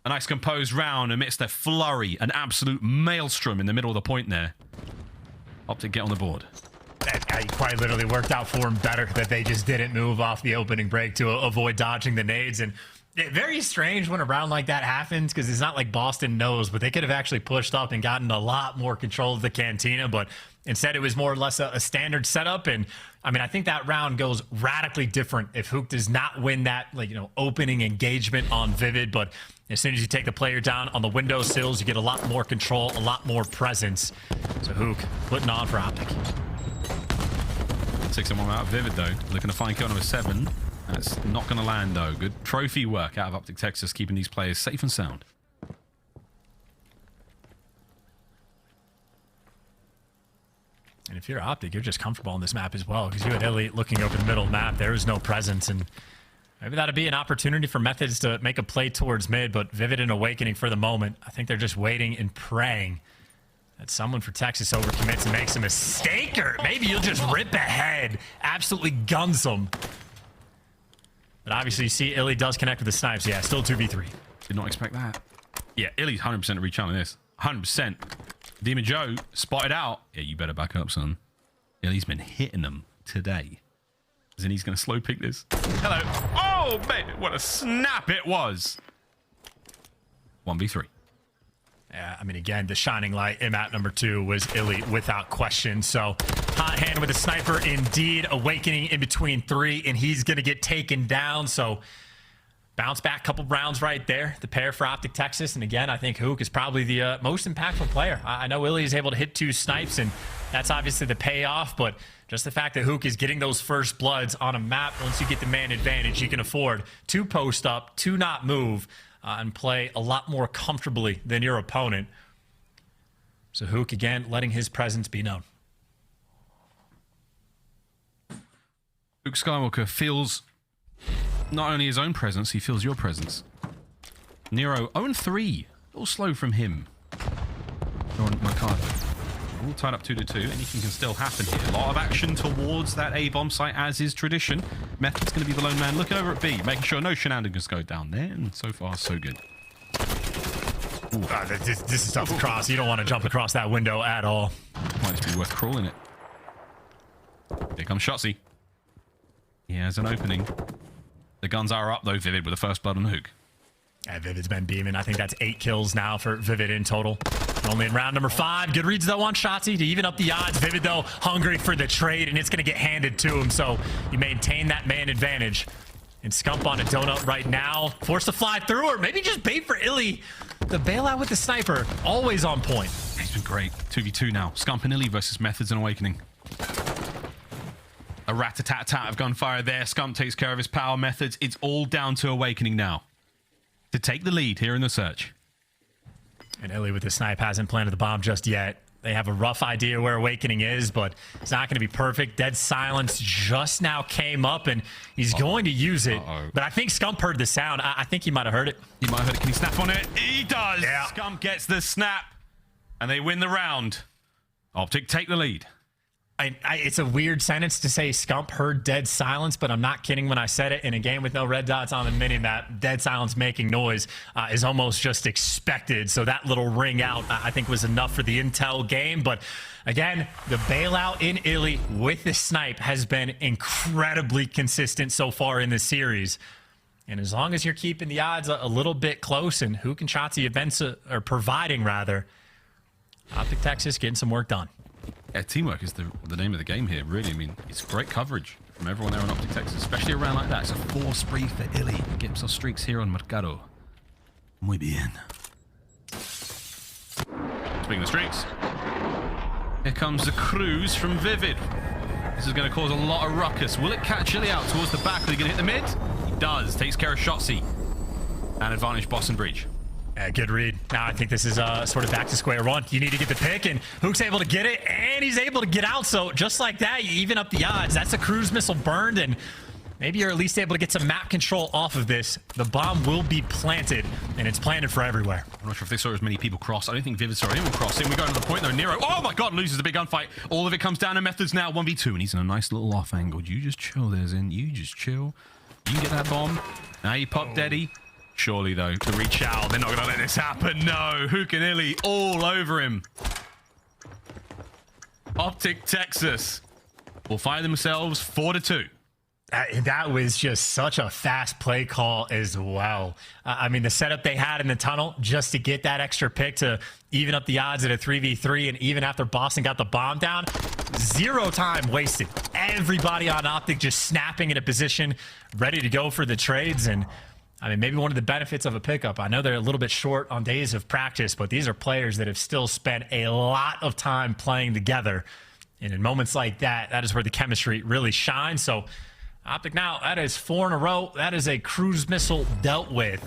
A nice composed round amidst a flurry, an absolute maelstrom in the middle of the point there. OpTic get on the board. That quite literally worked out for them better that they just didn't move off the opening break to avoid dodging the nades. And very strange when a round like that happens, because it's not like Boston knows, but they could have actually pushed up and gotten a lot more control of the cantina, but instead it was more or less a standard setup. And I mean, I think that round goes radically different if Huke does not win that, opening engagement on Vivid. But as soon as you take the player down on the window sills, you get a lot more control, a lot more presence. So Huke putting on for OpTic. 6-1 out of Vivid, though. Looking to find kill number 7. That's not going to land, though. Good trophy work out of OpTic Texas, keeping these players safe and sound. And if you're OpTic, you're just comfortable on this map as well, because you had iLLeY looking over the middle of the map. There is no presence, and maybe that'd be an opportunity for Methodz to make a play towards mid, but Vivid and Owakening for the moment, I think they're just waiting and praying that someone for Texas overcommits and makes a mistake, or maybe you'll just rip ahead, absolutely guns them. But obviously, you see iLLeY does connect with the snipes. Yeah, still 2v3. Did not expect that. Yeah, iLLeY's 100% to reach on this. 100%. Demon Joe spotted out. Yeah, you better back up, son. iLLeY's been hitting them today. As in, he's going to slow pick this. Hello. Oh, man, what a snap it was. 1v3. Yeah, I mean, again, the shining light in map number 2 was iLLeY without question. So, hot hand with a sniper indeed. Owakening in between 3, and he's going to get taken down. So, bounce back couple rounds right there. The pair for OpTic Texas. And again, I think Huke is probably the most impactful player. I know iLLeY is able to hit 2 snipes, and that's obviously the payoff. But just the fact that Huke is getting those first bloods on a map, once you get the man advantage, you can afford to post up, to not move, and play a lot more comfortably than your opponent. So Huke, again, letting his presence be known. Huke Skywalker feels not only his own presence, he feels your presence. Nero, 0-3. A little slow from him. On my card. All tied up 2-2. Anything can still happen here. A lot of action towards that A-bomb site, as is tradition. Methodz going to be the lone man looking over at B, making sure no shenanigans go down there. And so far, so good. This is tough to cross. You don't want to jump across that window at all. Might just be worth crawling it. Here comes Shotzzy. He has an opening. The guns are up, though, Vivid, with the first blood on Huke. Yeah, Vivid's been beaming. I think that's 8 kills now for Vivid in total. Only in round number 5. Good reads, though, on Shotzzy to even up the odds. Vivid, though, hungry for the trade, and it's going to get handed to him. So you maintain that man advantage. And Scump on a donut right now. Forced to fly through, or maybe just bait for iLLeY. The bailout with the sniper, always on point. He's been great. 2v2 now. Scump and iLLeY versus Methodz and Owakening. A rat-a-tat-tat of gunfire there. Scump takes care of his power. Methodz. It's all down to Owakening now to take the lead here in the search. And iLLeY with the snipe hasn't planted the bomb just yet. They have a rough idea where Owakening is, but it's not going to be perfect. Dead silence just now came up, and he's going to use it. But I think Scump heard the sound. I think he might have heard it. He might have heard it. Can he snap on it? He does! Yeah. Scump gets the snap, and they win the round. OpTic take the lead. It's a weird sentence to say Scump heard dead silence, but I'm not kidding when I said it. In a game with no red dots on the minimap, dead silence making noise is almost just expected. So that little ring out, I think, was enough for the intel game. But again, the bailout in iLLeY with the snipe has been incredibly consistent so far in this series. And as long as you're keeping the odds a little bit close, and Huke and Shotzzy events are providing, rather, OpTic Texas getting some work done. Yeah, teamwork is the name of the game here, really. I mean, it's great coverage from everyone there on OpTic Texas, especially around like that. It's a 4 spree for iLLeY. Get himself streaks here on Mercado. Muy bien. Speaking of streaks, here comes the cruise from Vivid. This is going to cause a lot of ruckus. Will it catch iLLeY out towards the back? Are they going to hit the mid? He does. Takes care of Shotzzy. And advantage Boston Breach. Yeah, good read. Now I think this is sort of back to square one. You need to get the pick, and Huke's able to get it, and he's able to get out. So just like that, you even up the odds. That's a cruise missile burned, and maybe you're at least able to get some map control off of this. The bomb will be planted, and it's planted for everywhere. I'm not sure if they saw as many people cross. I don't think Vivid saw anyone crossing. We go to the point, though. Nero, oh my god, loses the big gunfight. All of it comes down to Methodz now, 1v2, and he's in a nice little off angle. You just chill there, Zen. You just chill. You can get that bomb. Now you pop Daddy. Surely, though, to reach out. They're not going to let this happen. No. Huke and iLLeY all over him. OpTic Texas will find themselves 4-2. That was just such a fast play call as well. I mean, the setup they had in the tunnel just to get that extra pick to even up the odds at a 3v3, and even after Boston got the bomb down, 0 time wasted. Everybody on OpTic just snapping in a position, ready to go for the trades. And I mean, maybe one of the benefits of a pickup, I know they're a little bit short on days of practice, but these are players that have still spent a lot of time playing together. And in moments like that, that is where the chemistry really shines. So OpTic now, that is 4 in a row. That is a cruise missile dealt with.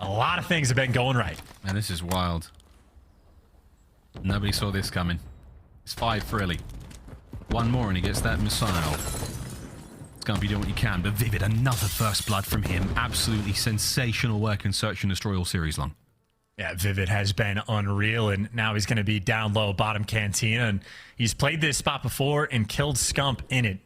A lot of things have been going right. Man, this is wild. Nobody saw this coming. It's 5 for iLLeY. One more and he gets that missile. Scump, you do what you can, but Vivid, another first blood from him. Absolutely sensational work in Search and Destroy all series long. Yeah, Vivid has been unreal, and now he's going to be down low, bottom cantina, and he's played this spot before and killed Scump in it.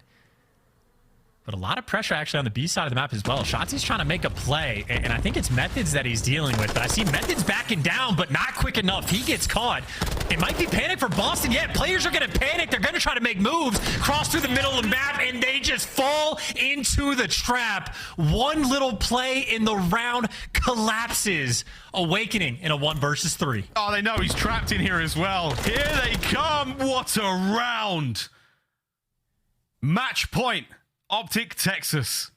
But a lot of pressure actually on the B side of the map as well. Shotzzy's trying to make a play, and I think it's Methodz that he's dealing with. But I see Methodz backing down, but not quick enough. He gets caught. It might be panic for Boston. Yeah, players are going to panic. They're going to try to make moves, cross through the middle of the map, and they just fall into the trap. One little play in the round collapses. Awakening in a 1 versus 3. Oh, they know he's trapped in here as well. Here they come. What a round. Match point. OpTic Texas.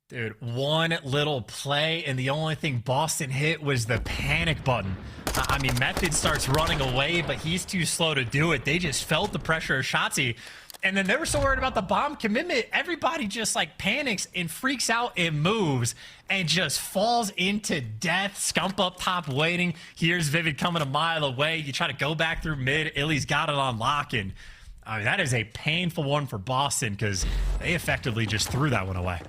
Dude, one little play, and the only thing Boston hit was the panic button. I mean, Methodz starts running away, but he's too slow to do it. They just felt the pressure of Shotzzy. And then they were so worried about the bomb commitment, everybody just like panics and freaks out and moves and just falls into death. Scump up top waiting. Here's Vivid coming a mile away. You try to go back through mid. iLLeY's got it on lock, and I mean, that is a painful one for Boston because they effectively just threw that one away.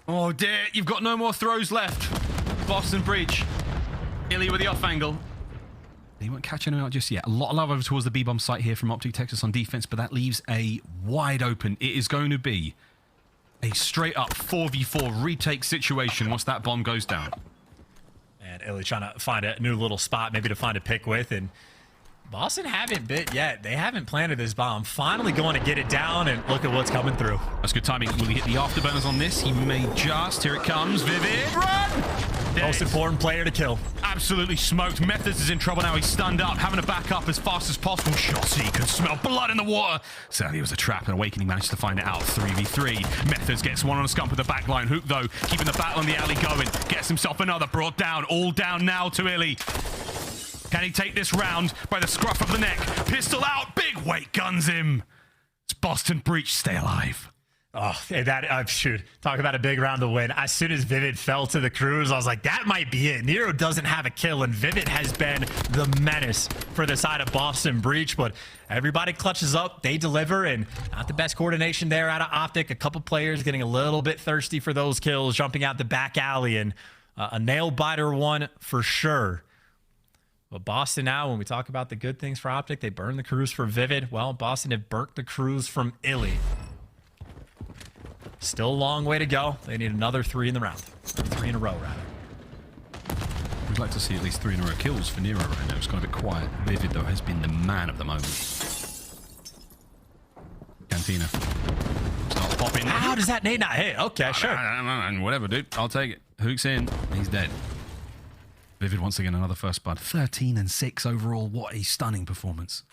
Oh dear, you've got no more throws left. Boston breach. iLLeY with the off angle. He won't catch anyone out just yet. A lot of love over towards the B-bomb site here from OpTic Texas on defense, but that leaves a wide open. It is going to be a straight up 4v4 retake situation once that bomb goes down. And iLLeY trying to find a new little spot maybe to find a pick with, and Boston haven't bit yet. They haven't planted this bomb. Finally going to get it down, and look at what's coming through. That's good timing. Will he hit the afterburners on this? He may just. Here it comes. Vivid, run! Most important player to kill. Absolutely smoked. Methodz is in trouble now. He's stunned up, having to back up as fast as possible. Shotzzy can smell blood in the water. Sadly, it was a trap, and Awakening managed to find it out. 3v3. Methodz gets one on a Scump with the back line. Huke, though, keeping the battle in the alley going. Gets himself another. Brought down. All down now to iLLeY. Can he take this round by the scruff of the neck? Pistol out. Big weight guns him. It's Boston breach. Stay alive. Oh, that shoot. Talk about a big round to win. As soon as Vivid fell to the cruise, I was like, that might be it. Nero doesn't have a kill, and Vivid has been the menace for the side of Boston breach, but everybody clutches up. They deliver, and not the best coordination there out of OpTic. A couple players getting a little bit thirsty for those kills, jumping out the back alley, and a nail-biter one for sure. But Boston now, when we talk about the good things for OpTic, they burn the cruise for Vivid. Well, Boston have burnt the cruise from iLLeY. Still a long way to go. They need another 3 in the round. 3 in a row, rather. We'd like to see at least 3 in a row kills for Nero right now. It's gone a bit quiet. Vivid, though, has been the man of the moment. Cantina. Start popping. How does that nade not hit? Okay, sure. Whatever, dude. I'll take it. Huke's in. He's dead. Vivid once again, another first blood. 13 and 6 overall. What a stunning performance.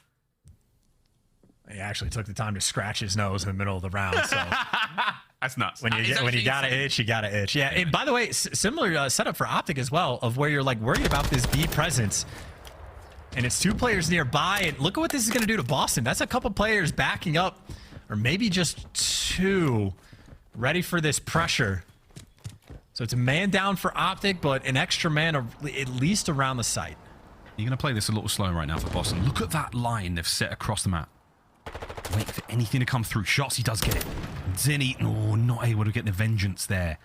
He actually took the time to scratch his nose in the middle of the round. So that's nuts. When you got to itch, you got to itch. Yeah. And by the way, similar setup for OpTic as well, of where you're like worried about this B presence, and it's 2 players nearby. And look at what this is going to do to Boston. That's a couple players backing up, or maybe just 2, ready for this pressure. So it's a man down for OpTic, but an extra man at least around the site. You're going to play this a little slow right now for Boston. Look at that line they've set across the map. Wait for anything to come through. Shotzzy does get it. Zinni, oh, not able to get the vengeance there.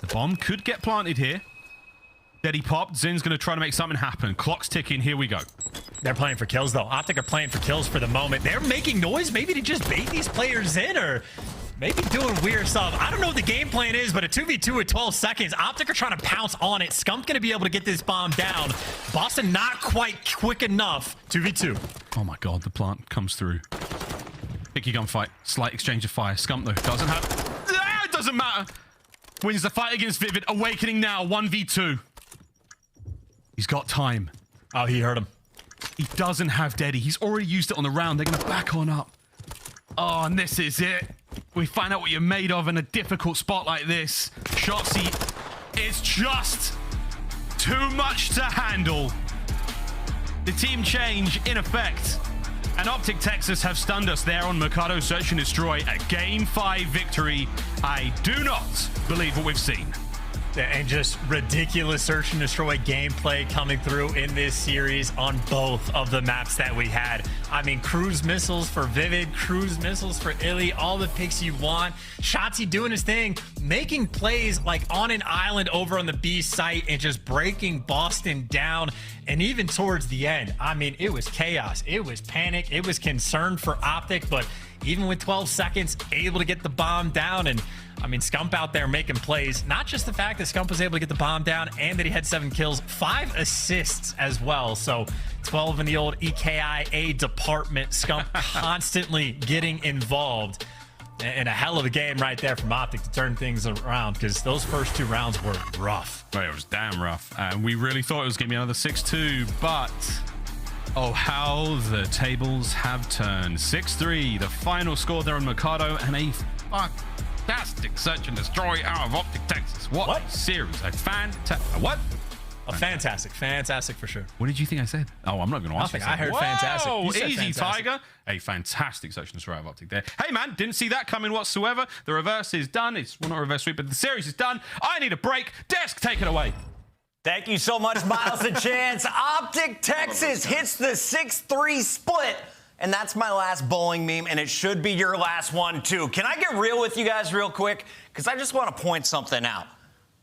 The bomb could get planted here. Steady pop. Zin's going to try to make something happen. Clock's ticking. Here we go. They're playing for kills, though. OpTic are playing for kills for the moment. They're making noise, maybe to just bait these players in, or maybe doing weird stuff. I don't know what the game plan is, but a 2v2 at 12 seconds. OpTic are trying to pounce on it. Scump going to be able to get this bomb down. Boston not quite quick enough. 2v2. Oh my god, the plant comes through. Picky gunfight. Slight exchange of fire. Scump, though, doesn't have... Ah, it doesn't matter. Wins the fight against Vivid. Awakening now. 1v2. He's got time. Oh, he hurt him. He doesn't have Daddy. He's already used it on the round. They're going to back on up. Oh, and this is it. We find out what you're made of in a difficult spot like this. Shotzzy is just too much to handle. The team change in effect. And OpTic Texas have stunned us there on Mercado Search and Destroy. A Game 5 victory. I do not believe what we've seen. And just ridiculous search and destroy gameplay coming through in this series on both of the maps that we had. I mean, cruise missiles for Vivid, cruise missiles for iLLeY, all the picks you want. Shotzzy doing his thing, making plays like on an island over on the B site and just breaking Boston down. And even towards the end, I mean, it was chaos. It was panic. It was concern for OpTic, but even with 12 seconds, able to get the bomb down. And I mean, Scump out there making plays. Not just the fact that Scump was able to get the bomb down and that he had 7 kills, 5 assists as well. So 12 in the old EKIA department. Scump constantly getting involved. And a hell of a game right there from OpTic to turn things around, because those first 2 rounds were rough. Well, it was damn rough. And we really thought it was going to be another 6-2, but oh, how the tables have turned. 6-3, the final score there on Mikado, and a fantastic search and destroy out of OpTic Texas. What? Series? A fantastic. What? Fantastic for sure. What did you think I said? Oh, I'm not going to answer. I heard fantastic. You said Easy, fantastic. Tiger. A fantastic search and destroy out of OpTic there. Hey, man, didn't see that coming whatsoever. The reverse is done. It's, well, not a reverse sweep, but the series is done. I need a break. Desk, take it away. Thank you so much, Miles and Chance. OpTic Texas hits the 6-3 split. And that's my last bowling meme, and it should be your last one, too. Can I get real with you guys real quick? Because I just want to point something out.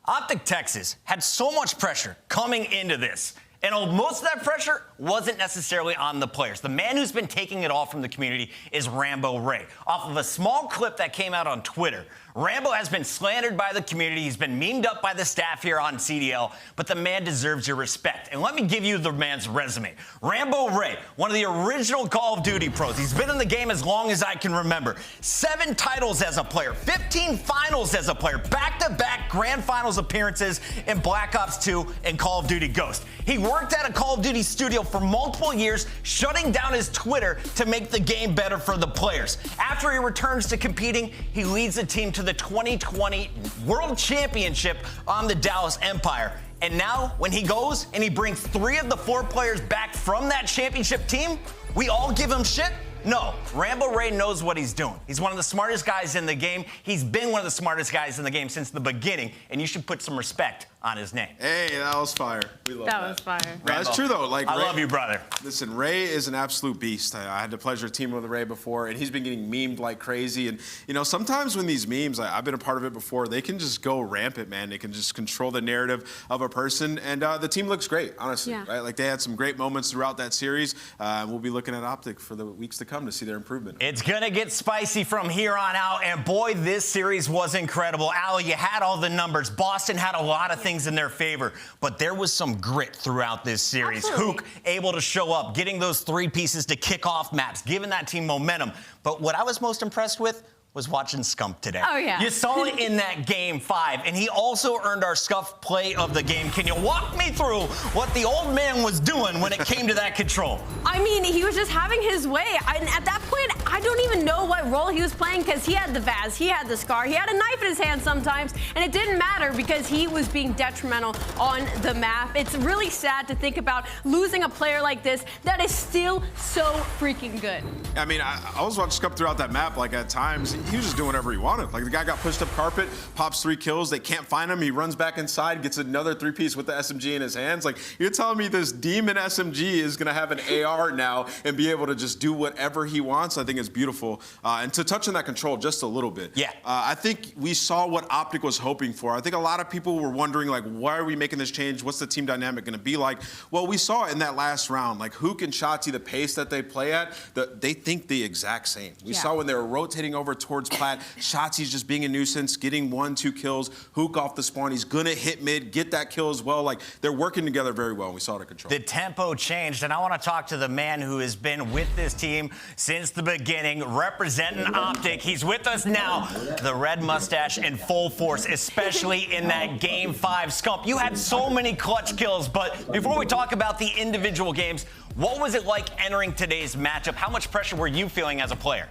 OpTic Texas had so much pressure coming into this. And most of that pressure wasn't necessarily on the players. The man who's been taking it all from the community is Rambo Ray. Off of a small clip that came out on Twitter, Rambo has been slandered by the community. He's been memed up by the staff here on CDL, but the man deserves your respect. And let me give you the man's resume. Rambo Ray, one of the original Call of Duty pros. He's been in the game as long as I can remember. 7 titles as a player, 15 finals as a player, back-to-back grand finals appearances in Black Ops 2 and Call of Duty Ghost. He worked at a Call of Duty studio for multiple years, shutting down his Twitter to make the game better for the players. After he returns to competing, he leads the team to the 2020 World Championship on the Dallas Empire. And now, when he goes and he brings 3 of the 4 players back from that championship team, we all give him shit? No, Rambo Ray knows what he's doing. He's one of the smartest guys in the game. He's been one of the smartest guys in the game since the beginning, and you should put some respect on his name. Hey, that was fire. We love that. That was fire. That's true, though. Like, I Ray, love you, brother. Listen, Ray is an absolute beast. I had the pleasure of teaming with Ray before, and he's been getting memed like crazy. And, you know, sometimes when these memes, I've been a part of it before, they can just go rampant, man. They can just control the narrative of a person. And the team looks great, honestly. Yeah. Right? Like, they had some great moments throughout that series. We'll be looking at OpTic for the weeks to come to see their improvement. It's going to get spicy from here on out, and boy, this series was incredible. iLLeY, you had all the numbers. Boston had a lot of things in their favor, but there was some grit throughout this series. Absolutely. Huke able to show up, getting those 3 pieces to kick off maps, giving that team momentum. But what I was most impressed with was watching Scump today. Oh, yeah. You saw it in that Game 5, and he also earned our Scump play of the game. Can you walk me through what the old man was doing when it came to that control? I mean, he was just having his way. And at that point, I don't even know what role he was playing, because he had the Vaz, he had the Scar, he had a knife in his hand sometimes, and it didn't matter because he was being detrimental on the map. It's really sad to think about losing a player like this that is still so freaking good. I mean, I was watching Scump throughout that map. Like, at times, he was just doing whatever he wanted. Like, the guy got pushed up carpet, pops 3 kills. They can't find him. He runs back inside, gets another 3-piece with the SMG in his hands. Like, you're telling me this demon SMG is going to have an AR now and be able to just do whatever he wants? I think it's beautiful. And to touch on that control just a little bit. Yeah. I think we saw what OpTic was hoping for. I think a lot of people were wondering, like, why are we making this change? What's the team dynamic going to be like? Well, we saw in that last round, like, Huke and Shotzzy, the pace that they play at, they think the exact same. We saw when they were rotating over towards Plat, Shotzi's just being a nuisance, getting 1-2 kills. Huke off the spawn, he's gonna hit mid, get that kill as well. Like, they're working together very well, and we saw it at control. The tempo changed, and I want to talk to the man who has been with this team since the beginning, representing OpTic. He's with us now, the red mustache in full force, especially in that Game 5. Scump, you had so many clutch kills, but before we talk about the individual games, what was it like entering today's matchup? How much pressure were you feeling as a player?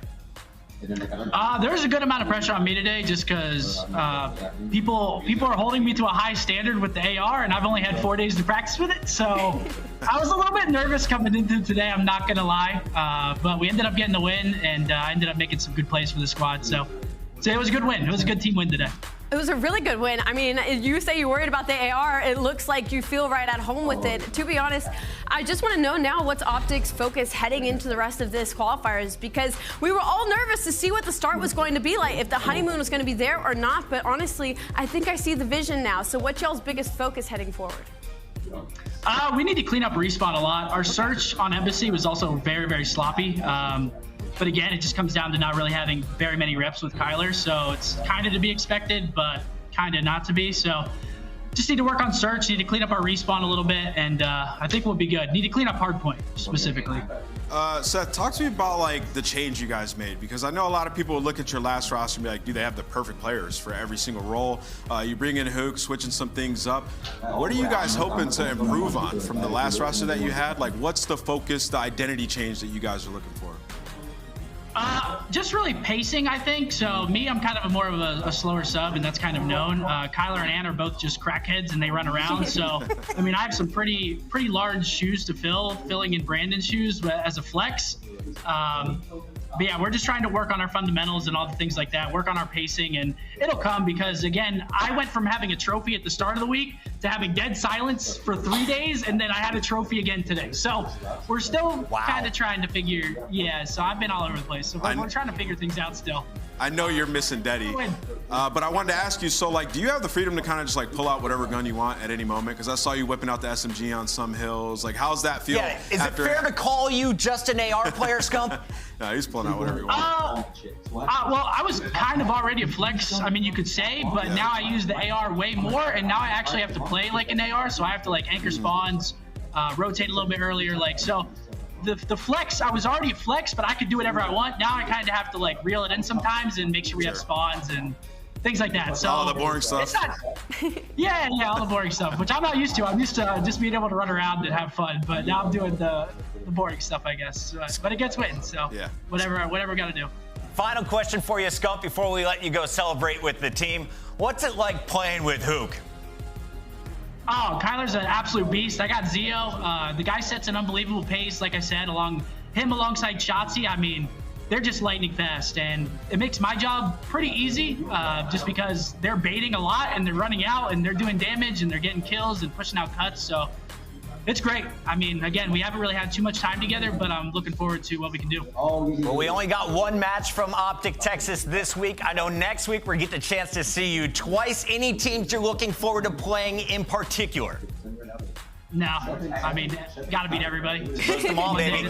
There was a good amount of pressure on me today, just because people are holding me to a high standard with the AR, and I've only had 4 days to practice with it. So I was a little bit nervous coming into today, I'm not gonna lie. But we ended up getting the win, and I ended up making some good plays for the squad. So it was a good win. It was a good team win today. It was a really good win. I mean, you say you're worried about the AR. It looks like you feel right at home with it. To be honest, I just want to know now what's OpTic's focus heading into the rest of this qualifiers, because we were all nervous to see what the start was going to be like, if the honeymoon was going to be there or not. But honestly, I think I see the vision now. So what's y'all's biggest focus heading forward? We need to clean up respawn a lot. Our search on aBeZy was also very, very sloppy. But again, it just comes down to not really having very many reps with Kyler. So it's kind of to be expected, but kind of not to be. So just need to work on search, need to clean up our respawn a little bit, and I think we'll be good. Need to clean up hardpoint specifically. Seth, talk to me about like the change you guys made, because I know a lot of people would look at your last roster and be like, do they have the perfect players for every single role? You bring in Huke, switching some things up. What are you guys hoping to improve on from the last roster that you had? Like, what's the focus, the identity change that you guys are looking for? Just really pacing, I think. So me, I'm kind of more of a slower sub, and that's kind of known. Kyler and Ann are both just crackheads, and they run around. So, I mean, I have some pretty large shoes to fill, filling in Brandon's shoes as a flex. But yeah, we're just trying to work on our fundamentals and all the things like that, work on our pacing, and it'll come because, again, I went from having a trophy at the start of the week to having dead silence for 3 days, and then I had a trophy again today. So we're still kind of trying to figure, so I've been all over the place. So we're trying to figure things out still. I know you're missing Deddy, but I wanted to ask you, so like, do you have the freedom to kind of just like pull out whatever gun you want at any moment? Because I saw you whipping out the SMG on some hills. Like, how's that feel? Yeah, is it fair to call you just an AR player, Scump? No, he's pulling out whatever he wants. Well, I was kind of already a flex, I mean, you could say, but now I use the AR way more, and now I actually have to play like an AR, so I have to like anchor spawns, rotate a little bit earlier, like, so. The flex, I was already a flex, but I could do whatever I want. Now I kind of have to like reel it in sometimes and make sure we have spawns and things like that. So all the boring stuff. It's not, yeah, all the boring stuff, which I'm not used to. I'm used to just being able to run around and have fun, but now I'm doing the boring stuff, I guess. But it gets wins, so whatever got to do. Final question for you, Scump, before we let you go celebrate with the team. What's it like playing with Huke? Oh, Kyler's an absolute beast. I got Zeo. The guy sets an unbelievable pace, like I said, alongside Shotzzy. I mean, they're just lightning fast, and it makes my job pretty easy just because they're baiting a lot, and they're running out, and they're doing damage, and they're getting kills and pushing out cuts, so it's great. I mean, again, we haven't really had too much time together, but I'm looking forward to what we can do. Well, we only got one match from OpTic Texas this week. I know next week we get the chance to see you twice. Any teams you're looking forward to playing in particular? No, I mean, gotta beat everybody. Bust them all, baby.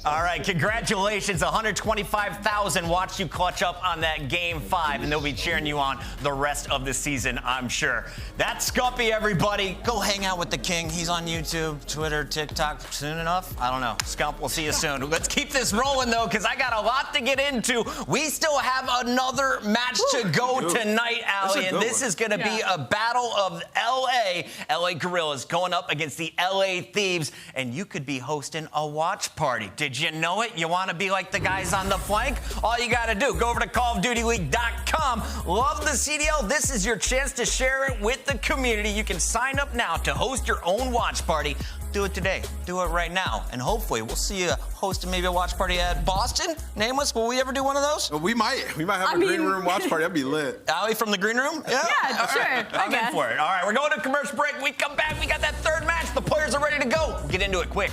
All right, congratulations. 125,000 watched you clutch up on that Game 5, and they'll be cheering you on the rest of the season, I'm sure. That's Scumpy, everybody. Go hang out with the king. He's on YouTube, Twitter, TikTok soon enough. I don't know. Scump, we'll see you soon. Let's keep this rolling, though, because I got a lot to get into. We still have another match to go tonight, aLLeY, and this is going to be a battle of LA Guerrillas going up against the LA Thieves, and you could be hosting a watch party. Did you know it? You want to be like the guys on the flank? All you got to do, go over to CallOfDutyLeague.com. Love the CDL. This is your chance to share it with the community. You can sign up now to host your own watch party. Do it today. Do it right now. And hopefully we'll see you hosting maybe a watch party at Boston. Nameless, will we ever do one of those? We might have a green room watch party. That'd be lit. aLLeY from the green room? Yeah, sure. Right. I'm in for it. All right, we're going to commercial break. We come back. We got that third match. The players are ready to go. Get into it quick.